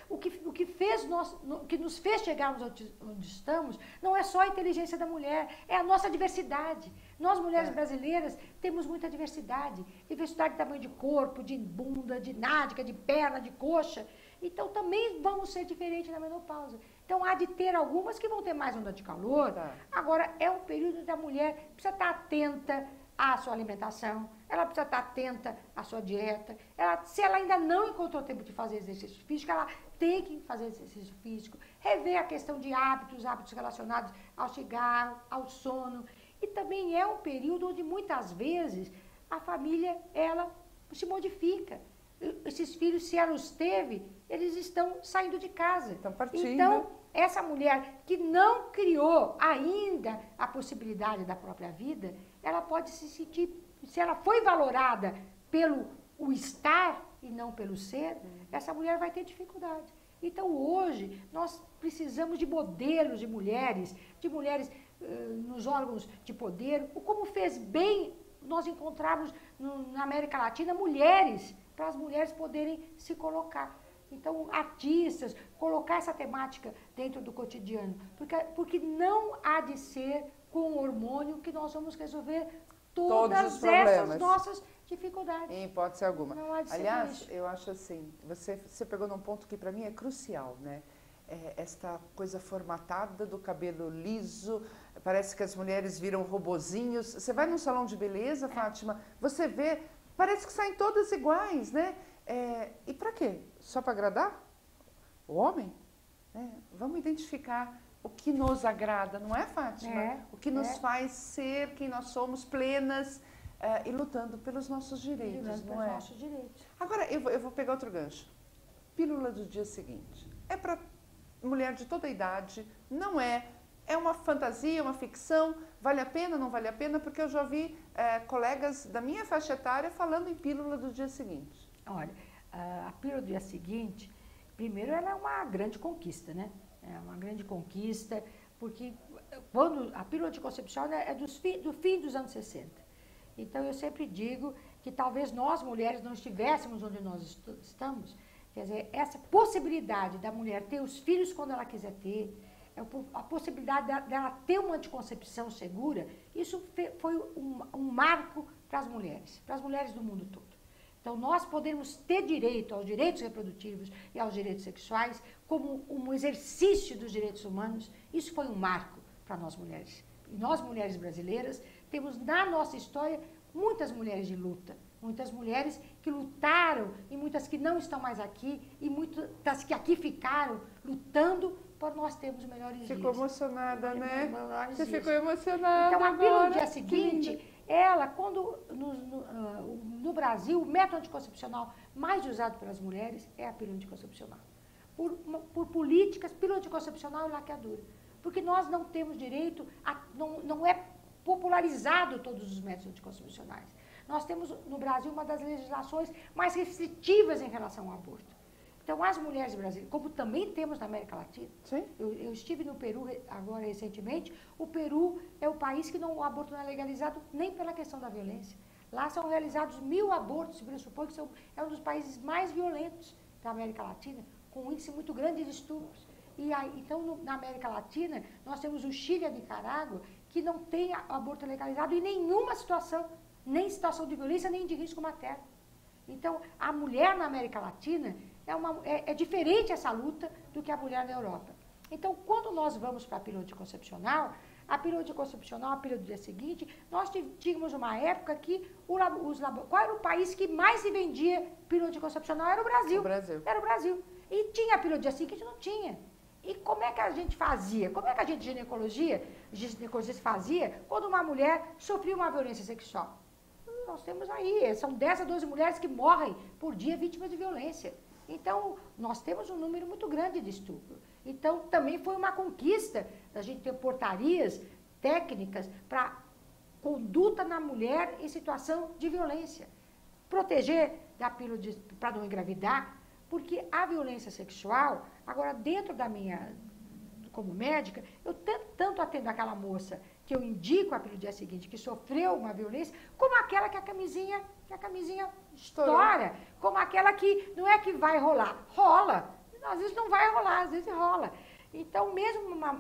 o que nos fez chegarmos onde estamos não é só a inteligência da mulher, é a nossa diversidade. Nós, mulheres brasileiras, temos muita diversidade. Diversidade de tamanho de corpo, de bunda, de nádega, de perna, de coxa. Então, também vamos ser diferentes na menopausa. Então, há de ter algumas que vão ter mais onda de calor. Agora, é um período da mulher precisa estar atenta à sua alimentação, ela precisa estar atenta à sua dieta. Se ela ainda não encontrou tempo de fazer exercício físico, ela tem que fazer exercício físico, rever a questão de hábitos relacionados ao cigarro, ao sono. E também é um período onde, muitas vezes, a família, ela se modifica. Esses filhos, se ela os teve, eles estão saindo de casa. Estão partindo. Então, essa mulher que não criou ainda a possibilidade da própria vida, ela pode se sentir, se ela foi valorada pelo o estar e não pelo ser, essa mulher vai ter dificuldade. Então, hoje, nós precisamos de modelos de mulheres nos órgãos de poder. Como fez bem nós encontrarmos na América Latina mulheres, para as mulheres poderem se colocar. Então, artistas, colocar essa temática dentro do cotidiano. Porque não há de ser com o hormônio que nós vamos resolver todas essas nossas dificuldades. Em hipótese alguma. Não há de ser Aliás, isso. eu acho assim, você pegou num ponto que para mim é crucial, né? Esta coisa formatada do cabelo liso, parece que as mulheres viram robozinhos. Você vai num salão de beleza, Fátima, você vê, parece que saem todas iguais, né? E para quê? Só para agradar o homem? Vamos identificar o que nos agrada, não é, Fátima? O que nos faz ser quem nós somos, plenas e lutando pelos nossos direitos, não é? Nossos direitos. Agora, eu vou pegar outro gancho. Pílula do dia seguinte. É para mulher de toda a idade, não é uma fantasia, uma ficção, vale a pena, não vale a pena, porque eu já vi colegas da minha faixa etária falando em pílula do dia seguinte. Olha, a pílula do dia seguinte, primeiro ela é uma grande conquista, né? É uma grande conquista, porque quando a pílula anticoncepcional é do fim dos anos 60. Então eu sempre digo que talvez nós mulheres não estivéssemos onde nós estamos. Quer dizer, essa possibilidade da mulher ter os filhos quando ela quiser ter, a possibilidade dela ter uma anticoncepção segura, isso foi um marco para as mulheres do mundo todo. Então, nós podemos ter direito aos direitos reprodutivos e aos direitos sexuais como um exercício dos direitos humanos. Isso foi um marco para nós mulheres. E nós, mulheres brasileiras, temos na nossa história muitas mulheres de luta. Muitas mulheres que lutaram e muitas que não estão mais aqui e muitas que aqui ficaram lutando para nós termos melhores dias. Ficou emocionada, né? Você ficou emocionada. Então, a pílula do dia seguinte, ela, quando no Brasil, o método anticoncepcional mais usado pelas mulheres é a pílula anticoncepcional. Por políticas, pílula anticoncepcional e laqueadura. Porque nós não temos direito, não é popularizado todos os métodos anticoncepcionais. Nós temos no Brasil uma das legislações mais restritivas em relação ao aborto. Então, as mulheres brasileiras, como também temos na América Latina, eu estive no Peru agora recentemente, o Peru é o país que o aborto não é legalizado nem pela questão da violência. Lá são realizados 1000 abortos, se pressupõe que é um dos países mais violentos da América Latina, com um índice muito grande de estupros. E aí, então, na América Latina, nós temos o Chile e a Nicarágua, que não tem aborto legalizado em nenhuma situação, nem situação de violência, nem de risco materno. Então, a mulher na América Latina é diferente essa luta do que a mulher na Europa. Então, quando nós vamos para a pílula anticoncepcional, a pílula anticoncepcional, a pílula do dia seguinte, nós tínhamos uma época que qual era o país que mais se vendia pílula anticoncepcional? Era o Brasil. O Brasil. Era o Brasil. E tinha a pílula do dia seguinte? Não tinha. E como é que a gente fazia? Como é que a gente, ginecologista fazia quando uma mulher sofria uma violência sexual? Nós temos aí, são 10 a 12 mulheres que morrem por dia vítimas de violência. Então, nós temos um número muito grande de estupro. Então, também foi uma conquista da gente ter portarias técnicas para conduta na mulher em situação de violência. Proteger da pílula para não engravidar, porque a violência sexual, agora dentro da como médica, eu tanto atendo aquela moça que eu indico a pílula do dia seguinte, que sofreu uma violência, como aquela que a camisinha estoura, como aquela que não é que vai rolar, rola. Às vezes não vai rolar, às vezes rola. Então,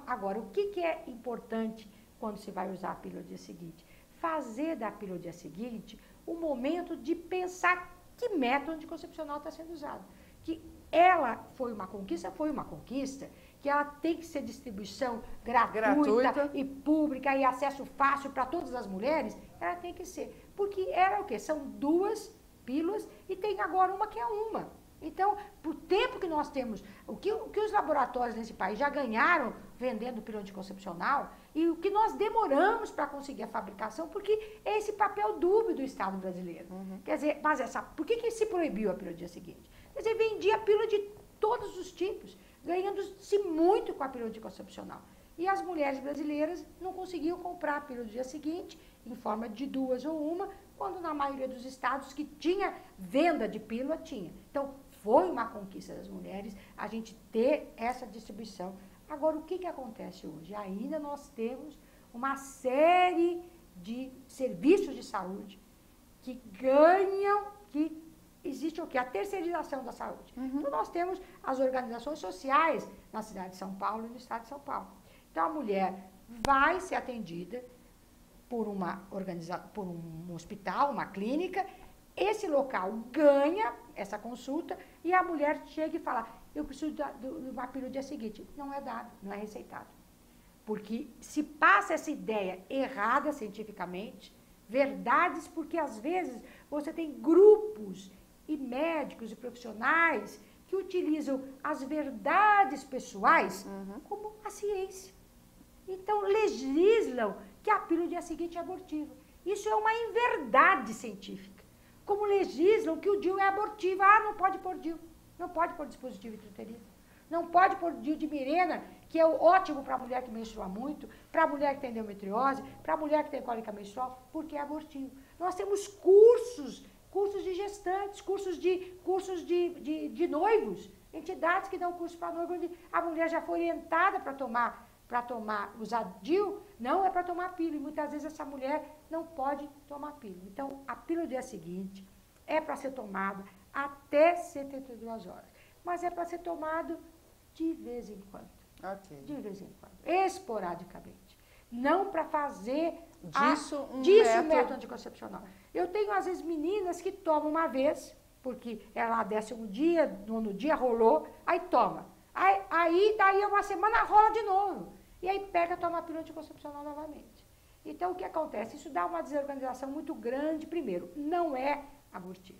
agora, o que é importante quando se vai usar a pílula do dia seguinte? Fazer da pílula do dia seguinte um momento de pensar que método anticoncepcional está sendo usado. Que ela foi uma conquista, que ela tem que ser distribuição gratuita e pública e acesso fácil para todas as mulheres, ela tem que ser. Porque era o quê? São 2 pílulas e tem agora uma que é uma. Então, por tempo que nós temos, o que os laboratórios nesse país já ganharam vendendo pílula anticoncepcional e o que nós demoramos para conseguir a fabricação, porque é esse papel dúbio do Estado brasileiro. Quer dizer, mas por que se proibiu a pílula do dia seguinte? Quer dizer, vendia pílula de todos os tipos, ganhando-se muito com a pílula anticoncepcional. E as mulheres brasileiras não conseguiam comprar a pílula do dia seguinte, em forma de 2 ou uma, quando na maioria dos estados que tinha venda de pílula, tinha. Então, foi uma conquista das mulheres a gente ter essa distribuição. Agora, o que acontece hoje? Ainda nós temos uma série de serviços de saúde que ganham, que existe o quê? A terceirização da saúde. Então, nós temos as organizações sociais na cidade de São Paulo e no estado de São Paulo. Então, a mulher vai ser atendida por um hospital, uma clínica, esse local ganha essa consulta e a mulher chega e fala, eu preciso de uma pílula do dia seguinte. Não é dado, não é receitado. Porque se passa essa ideia errada cientificamente, verdades, porque às vezes você tem grupos e médicos e profissionais que utilizam as verdades pessoais como a ciência. Então, legislam que a pílula do dia seguinte é abortiva. Isso é uma inverdade científica. Como legislam que o DIU é abortivo. Não pode pôr DIU. Não pode pôr dispositivo intrauterino. Não pode pôr DIU de Mirena, que é ótimo para a mulher que menstrua muito, para a mulher que tem endometriose, para a mulher que tem cólica menstrual, porque é abortivo. Nós temos cursos de gestantes, cursos de noivos, entidades que dão curso para noivos, onde a mulher já foi orientada para usar DIU, não é para tomar pílula. E muitas vezes essa mulher não pode tomar pílula. Então, a pílula do dia seguinte é para ser tomada até 72 horas. Mas é para ser tomado de vez em quando. De vez em quando. Esporadicamente. Não para fazer disso um método anticoncepcional. Eu tenho, às vezes, meninas que tomam uma vez, porque ela desce um dia, no dia rolou, aí toma. Daí a uma semana rola de novo. E aí pega e toma a pílula anticoncepcional novamente. Então, o que acontece? Isso dá uma desorganização muito grande. Primeiro, não é abortivo.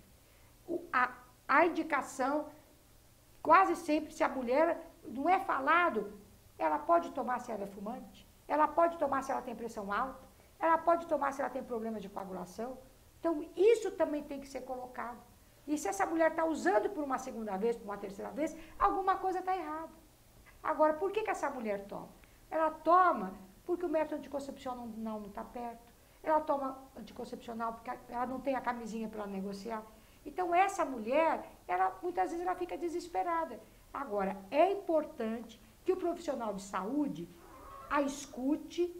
A indicação, quase sempre, se a mulher não é falado, ela pode tomar se ela é fumante, ela pode tomar se ela tem pressão alta, ela pode tomar se ela tem problema de coagulação. Então, isso também tem que ser colocado. E se essa mulher está usando por uma segunda vez, por uma terceira vez, alguma coisa está errada. Agora, por que essa mulher toma? Ela toma porque o método anticoncepcional não está perto. Ela toma anticoncepcional porque ela não tem a camisinha para negociar. Então, essa mulher, muitas vezes ela fica desesperada. Agora, é importante que o profissional de saúde a escute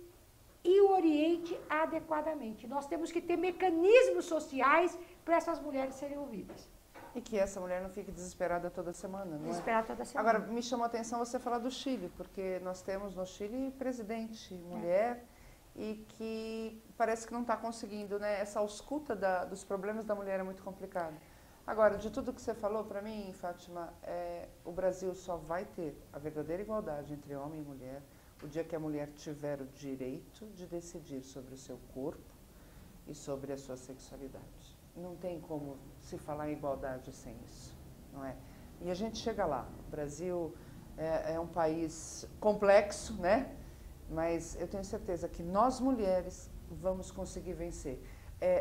e o oriente adequadamente. Nós temos que ter mecanismos sociais para essas mulheres serem ouvidas. E que essa mulher não fique desesperada toda semana, não é? Desesperada toda semana. Agora, me chamou a atenção você falar do Chile, porque nós temos no Chile presidente mulher e que parece que não está conseguindo, né? Essa ausculta dos problemas da mulher é muito complicada. Agora, de tudo que você falou, para mim, Fátima, o Brasil só vai ter a verdadeira igualdade entre homem e mulher o dia que a mulher tiver o direito de decidir sobre o seu corpo e sobre a sua sexualidade. Não tem como se falar em igualdade sem isso, não é? E a gente chega lá. O Brasil é um país complexo, né? Mas eu tenho certeza que nós mulheres vamos conseguir vencer.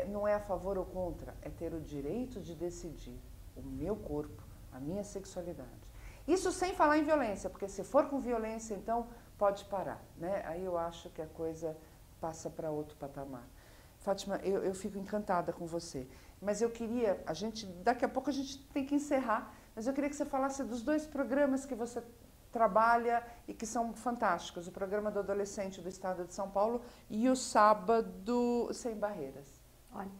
Não é a favor ou contra, é ter o direito de decidir o meu corpo, a minha sexualidade. Isso sem falar em violência, porque se for com violência, então pode parar, né? Aí eu acho que a coisa passa para outro patamar. Fátima, eu fico encantada com você, mas eu queria, daqui a pouco a gente tem que encerrar, mas eu queria que você falasse dos 2 programas que você trabalha e que são fantásticos, o programa do adolescente do Estado de São Paulo e o Sábado Sem Barreiras. Olha,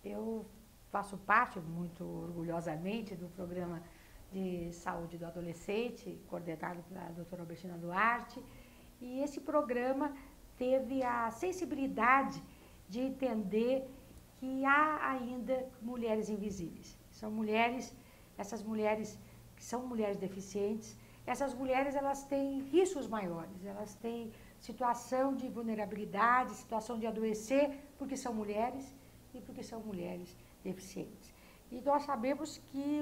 eu faço parte, muito orgulhosamente, do programa de saúde do adolescente, coordenado pela doutora Albertina Duarte, e esse programa teve a sensibilidade de entender que há ainda mulheres invisíveis. São mulheres, essas mulheres que são mulheres deficientes, essas mulheres elas têm riscos maiores, elas têm situação de vulnerabilidade, situação de adoecer, porque são mulheres e porque são mulheres deficientes. E nós sabemos que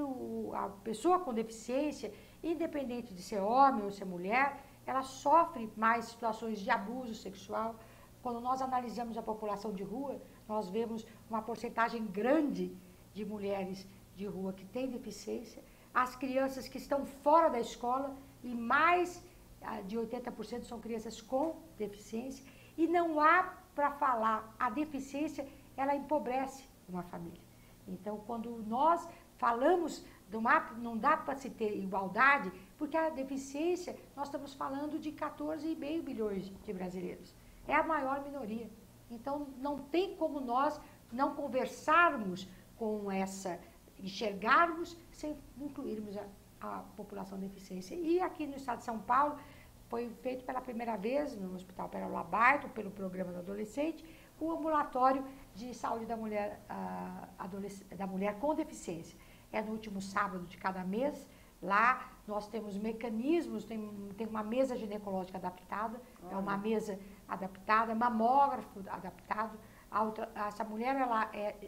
a pessoa com deficiência, independente de ser homem ou ser mulher, ela sofre mais situações de abuso sexual. Quando nós analisamos a população de rua, nós vemos uma porcentagem grande de mulheres de rua que têm deficiência, as crianças que estão fora da escola, e mais de 80% são crianças com deficiência, e não há para falar, a deficiência, ela empobrece uma família. Então, quando nós falamos, não dá para se ter igualdade, porque a deficiência, nós estamos falando de 14,5 bilhões de brasileiros. É a maior minoria. Então, não tem como nós não conversarmos com enxergarmos sem incluirmos a população de deficiência. E aqui no estado de São Paulo, foi feito pela primeira vez no Hospital Pérola Barto, pelo programa do adolescente, o ambulatório de saúde da mulher com deficiência. É no último sábado de cada mês. Lá nós temos mecanismos, tem uma mesa ginecológica adaptada, é uma mesa adaptada, mamógrafo adaptado. Essa mulher,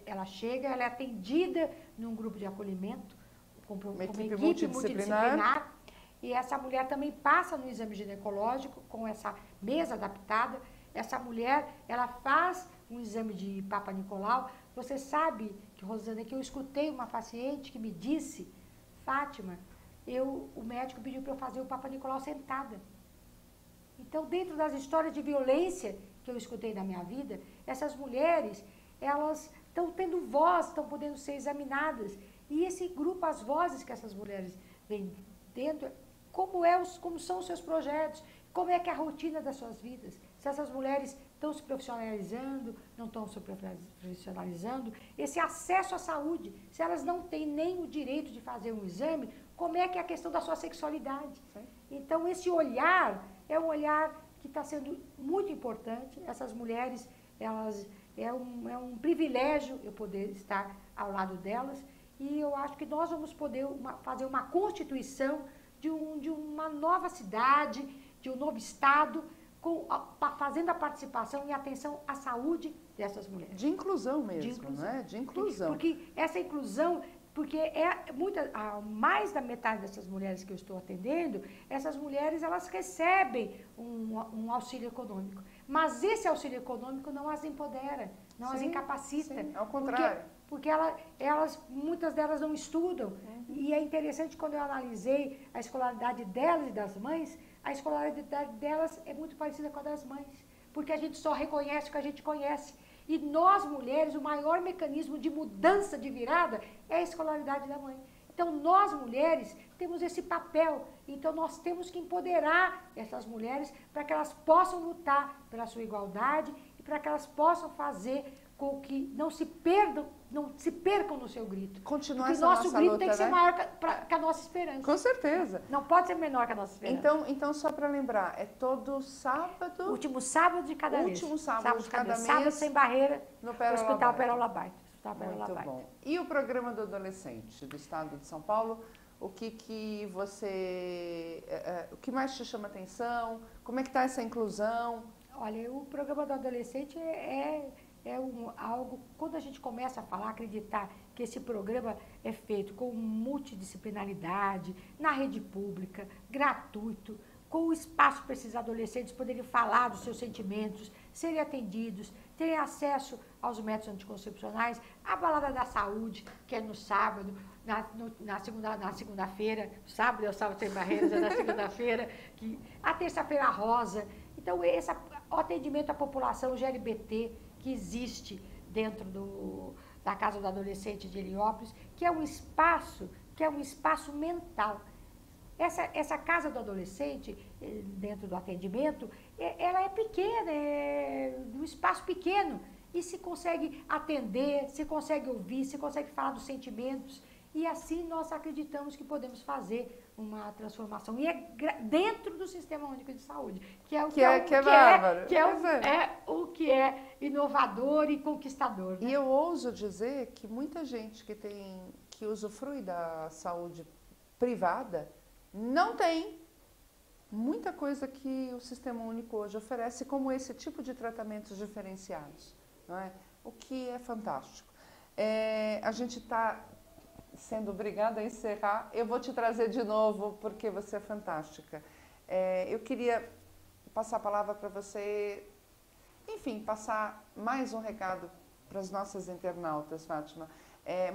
ela chega, ela é atendida num grupo de acolhimento, com uma equipe multidisciplinar. E essa mulher também passa no exame ginecológico com essa mesa adaptada. Essa mulher, ela faz um exame de Papa Nicolau. Você sabe, Rosana, que eu escutei uma paciente que me disse, Fátima, o médico pediu para eu fazer o Papa Nicolau sentada. Então, dentro das histórias de violência que eu escutei na minha vida, essas mulheres, elas estão tendo voz, estão podendo ser examinadas. E esse grupo, as vozes que essas mulheres vêm dentro, como são os seus projetos, como é que é a rotina das suas vidas. Se essas mulheres estão se profissionalizando, não estão se profissionalizando, esse acesso à saúde, se elas não têm nem o direito de fazer um exame, como é que é a questão da sua sexualidade? Sim. Então, esse olhar é um olhar que está sendo muito importante. Essas mulheres, é um privilégio eu poder estar ao lado delas, e eu acho que nós vamos poder fazer uma constituição de uma nova cidade, de um novo estado, fazendo a participação e atenção à saúde dessas mulheres. De inclusão mesmo, não é? De inclusão. Porque essa inclusão, mais da metade dessas mulheres que eu estou atendendo, essas mulheres, elas recebem um auxílio econômico. Mas esse auxílio econômico não as empodera, não as incapacita. Sim, ao contrário. Porque muitas delas não estudam. Uhum. E é interessante, quando eu analisei a escolaridade delas e das mães, a escolaridade delas é muito parecida com a das mães. Porque a gente só reconhece o que a gente conhece. E nós, mulheres, o maior mecanismo de mudança, de virada, é a escolaridade da mãe. Então, nós, mulheres, temos esse papel. Então, nós temos que empoderar essas mulheres para que elas possam lutar pela sua igualdade e para que elas possam fazer com que não se percam no seu grito. Continuar Porque essa nossa nosso grito luta, tem que ser né? maior que a nossa esperança. Com certeza. Não pode ser menor que a nossa esperança. Então só para lembrar, é todo sábado... Último sábado de cada mês. Último sábado de cada mês. Sábado Sem Barreira, no Hospital Pérola Barto. Muito bom. E o programa do adolescente do Estado de São Paulo, O que você... o que mais te chama atenção? Como é que está essa inclusão? Olha, o programa do adolescente algo, quando a gente começa a falar, acreditar que esse programa é feito com multidisciplinaridade, na rede pública, gratuito, com o espaço para esses adolescentes poderem falar dos seus sentimentos, serem atendidos, terem acesso aos métodos anticoncepcionais, a balada da saúde, que é no sábado, na segunda-feira, sábado é o Sábado Sem Barreiras, é na segunda-feira, a terça-feira rosa. Então, o atendimento à população GLBT que existe dentro da Casa do Adolescente de Heliópolis, que é um espaço mental. Essa Casa do Adolescente, dentro do atendimento, ela é pequena, é um espaço pequeno, e se consegue atender, se consegue ouvir, se consegue falar dos sentimentos, e assim nós acreditamos que podemos fazer uma transformação. E é dentro do Sistema Único de Saúde, que é o que é inovador e conquistador. Né? E eu ouso dizer que muita gente que usufrui da saúde privada não tem muita coisa que o Sistema Único hoje oferece, como esse tipo de tratamentos diferenciados, não é? O que é fantástico. A gente está sendo obrigada a encerrar. Eu vou te trazer de novo, porque você é fantástica. Eu queria passar a palavra para você, enfim, passar mais um recado para as nossas internautas, Fátima.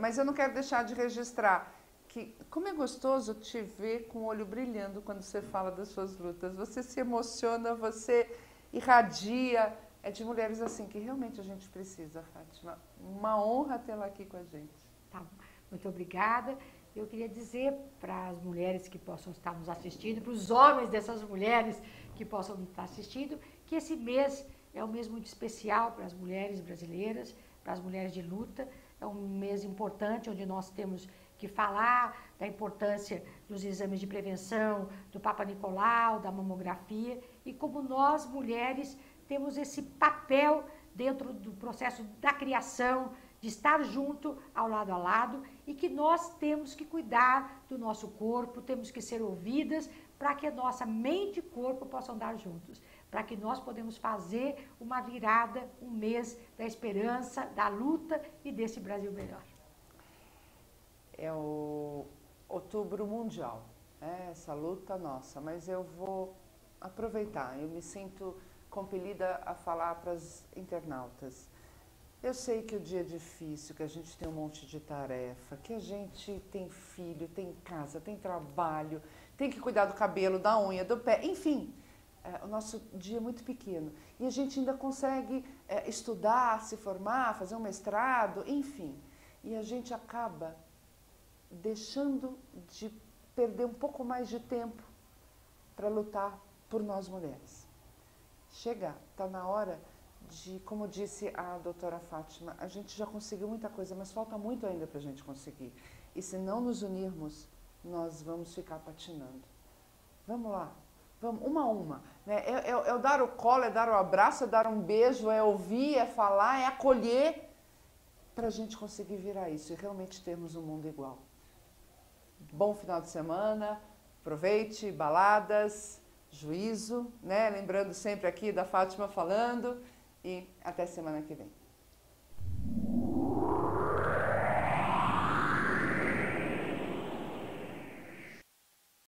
Mas eu não quero deixar de registrar que como é gostoso te ver com o olho brilhando quando você fala das suas lutas. Você se emociona, você irradia. É de mulheres assim que realmente a gente precisa, Fátima. Uma honra tê-la aqui com a gente. Tá, muito obrigada. Eu queria dizer para as mulheres que possam estar nos assistindo, para os homens dessas mulheres que possam estar assistindo, que esse mês é um mês muito especial para as mulheres brasileiras, para as mulheres de luta. É um mês importante onde nós temos que falar da importância dos exames de prevenção, do Papa Nicolau, da mamografia, e como nós, mulheres, temos esse papel dentro do processo da criação, de estar junto, ao lado a lado, e que nós temos que cuidar do nosso corpo, temos que ser ouvidas para que a nossa mente e corpo possam andar juntos, para que nós podemos fazer uma virada, um mês da esperança, da luta e desse Brasil melhor. É o Outubro Mundial, essa luta nossa, mas eu vou aproveitar, eu me sinto compelida a falar para as internautas. Eu sei que o dia é difícil, que a gente tem um monte de tarefa, que a gente tem filho, tem casa, tem trabalho, tem que cuidar do cabelo, da unha, do pé, enfim, o nosso dia é muito pequeno. E a gente ainda consegue estudar, se formar, fazer um mestrado, enfim. E a gente acaba deixando de perder um pouco mais de tempo para lutar por nós mulheres. Está na hora de, como disse a doutora Fátima, a gente já conseguiu muita coisa, mas falta muito ainda para a gente conseguir. E se não nos unirmos, nós vamos ficar patinando. Vamos lá, vamos, uma a uma. Né? É dar o colo, é dar o abraço, é dar um beijo, é ouvir, é falar, é acolher, para a gente conseguir virar isso e realmente termos um mundo igual. Bom final de semana, aproveite, baladas, juízo, né? Lembrando sempre aqui da Fátima falando, e até semana que vem.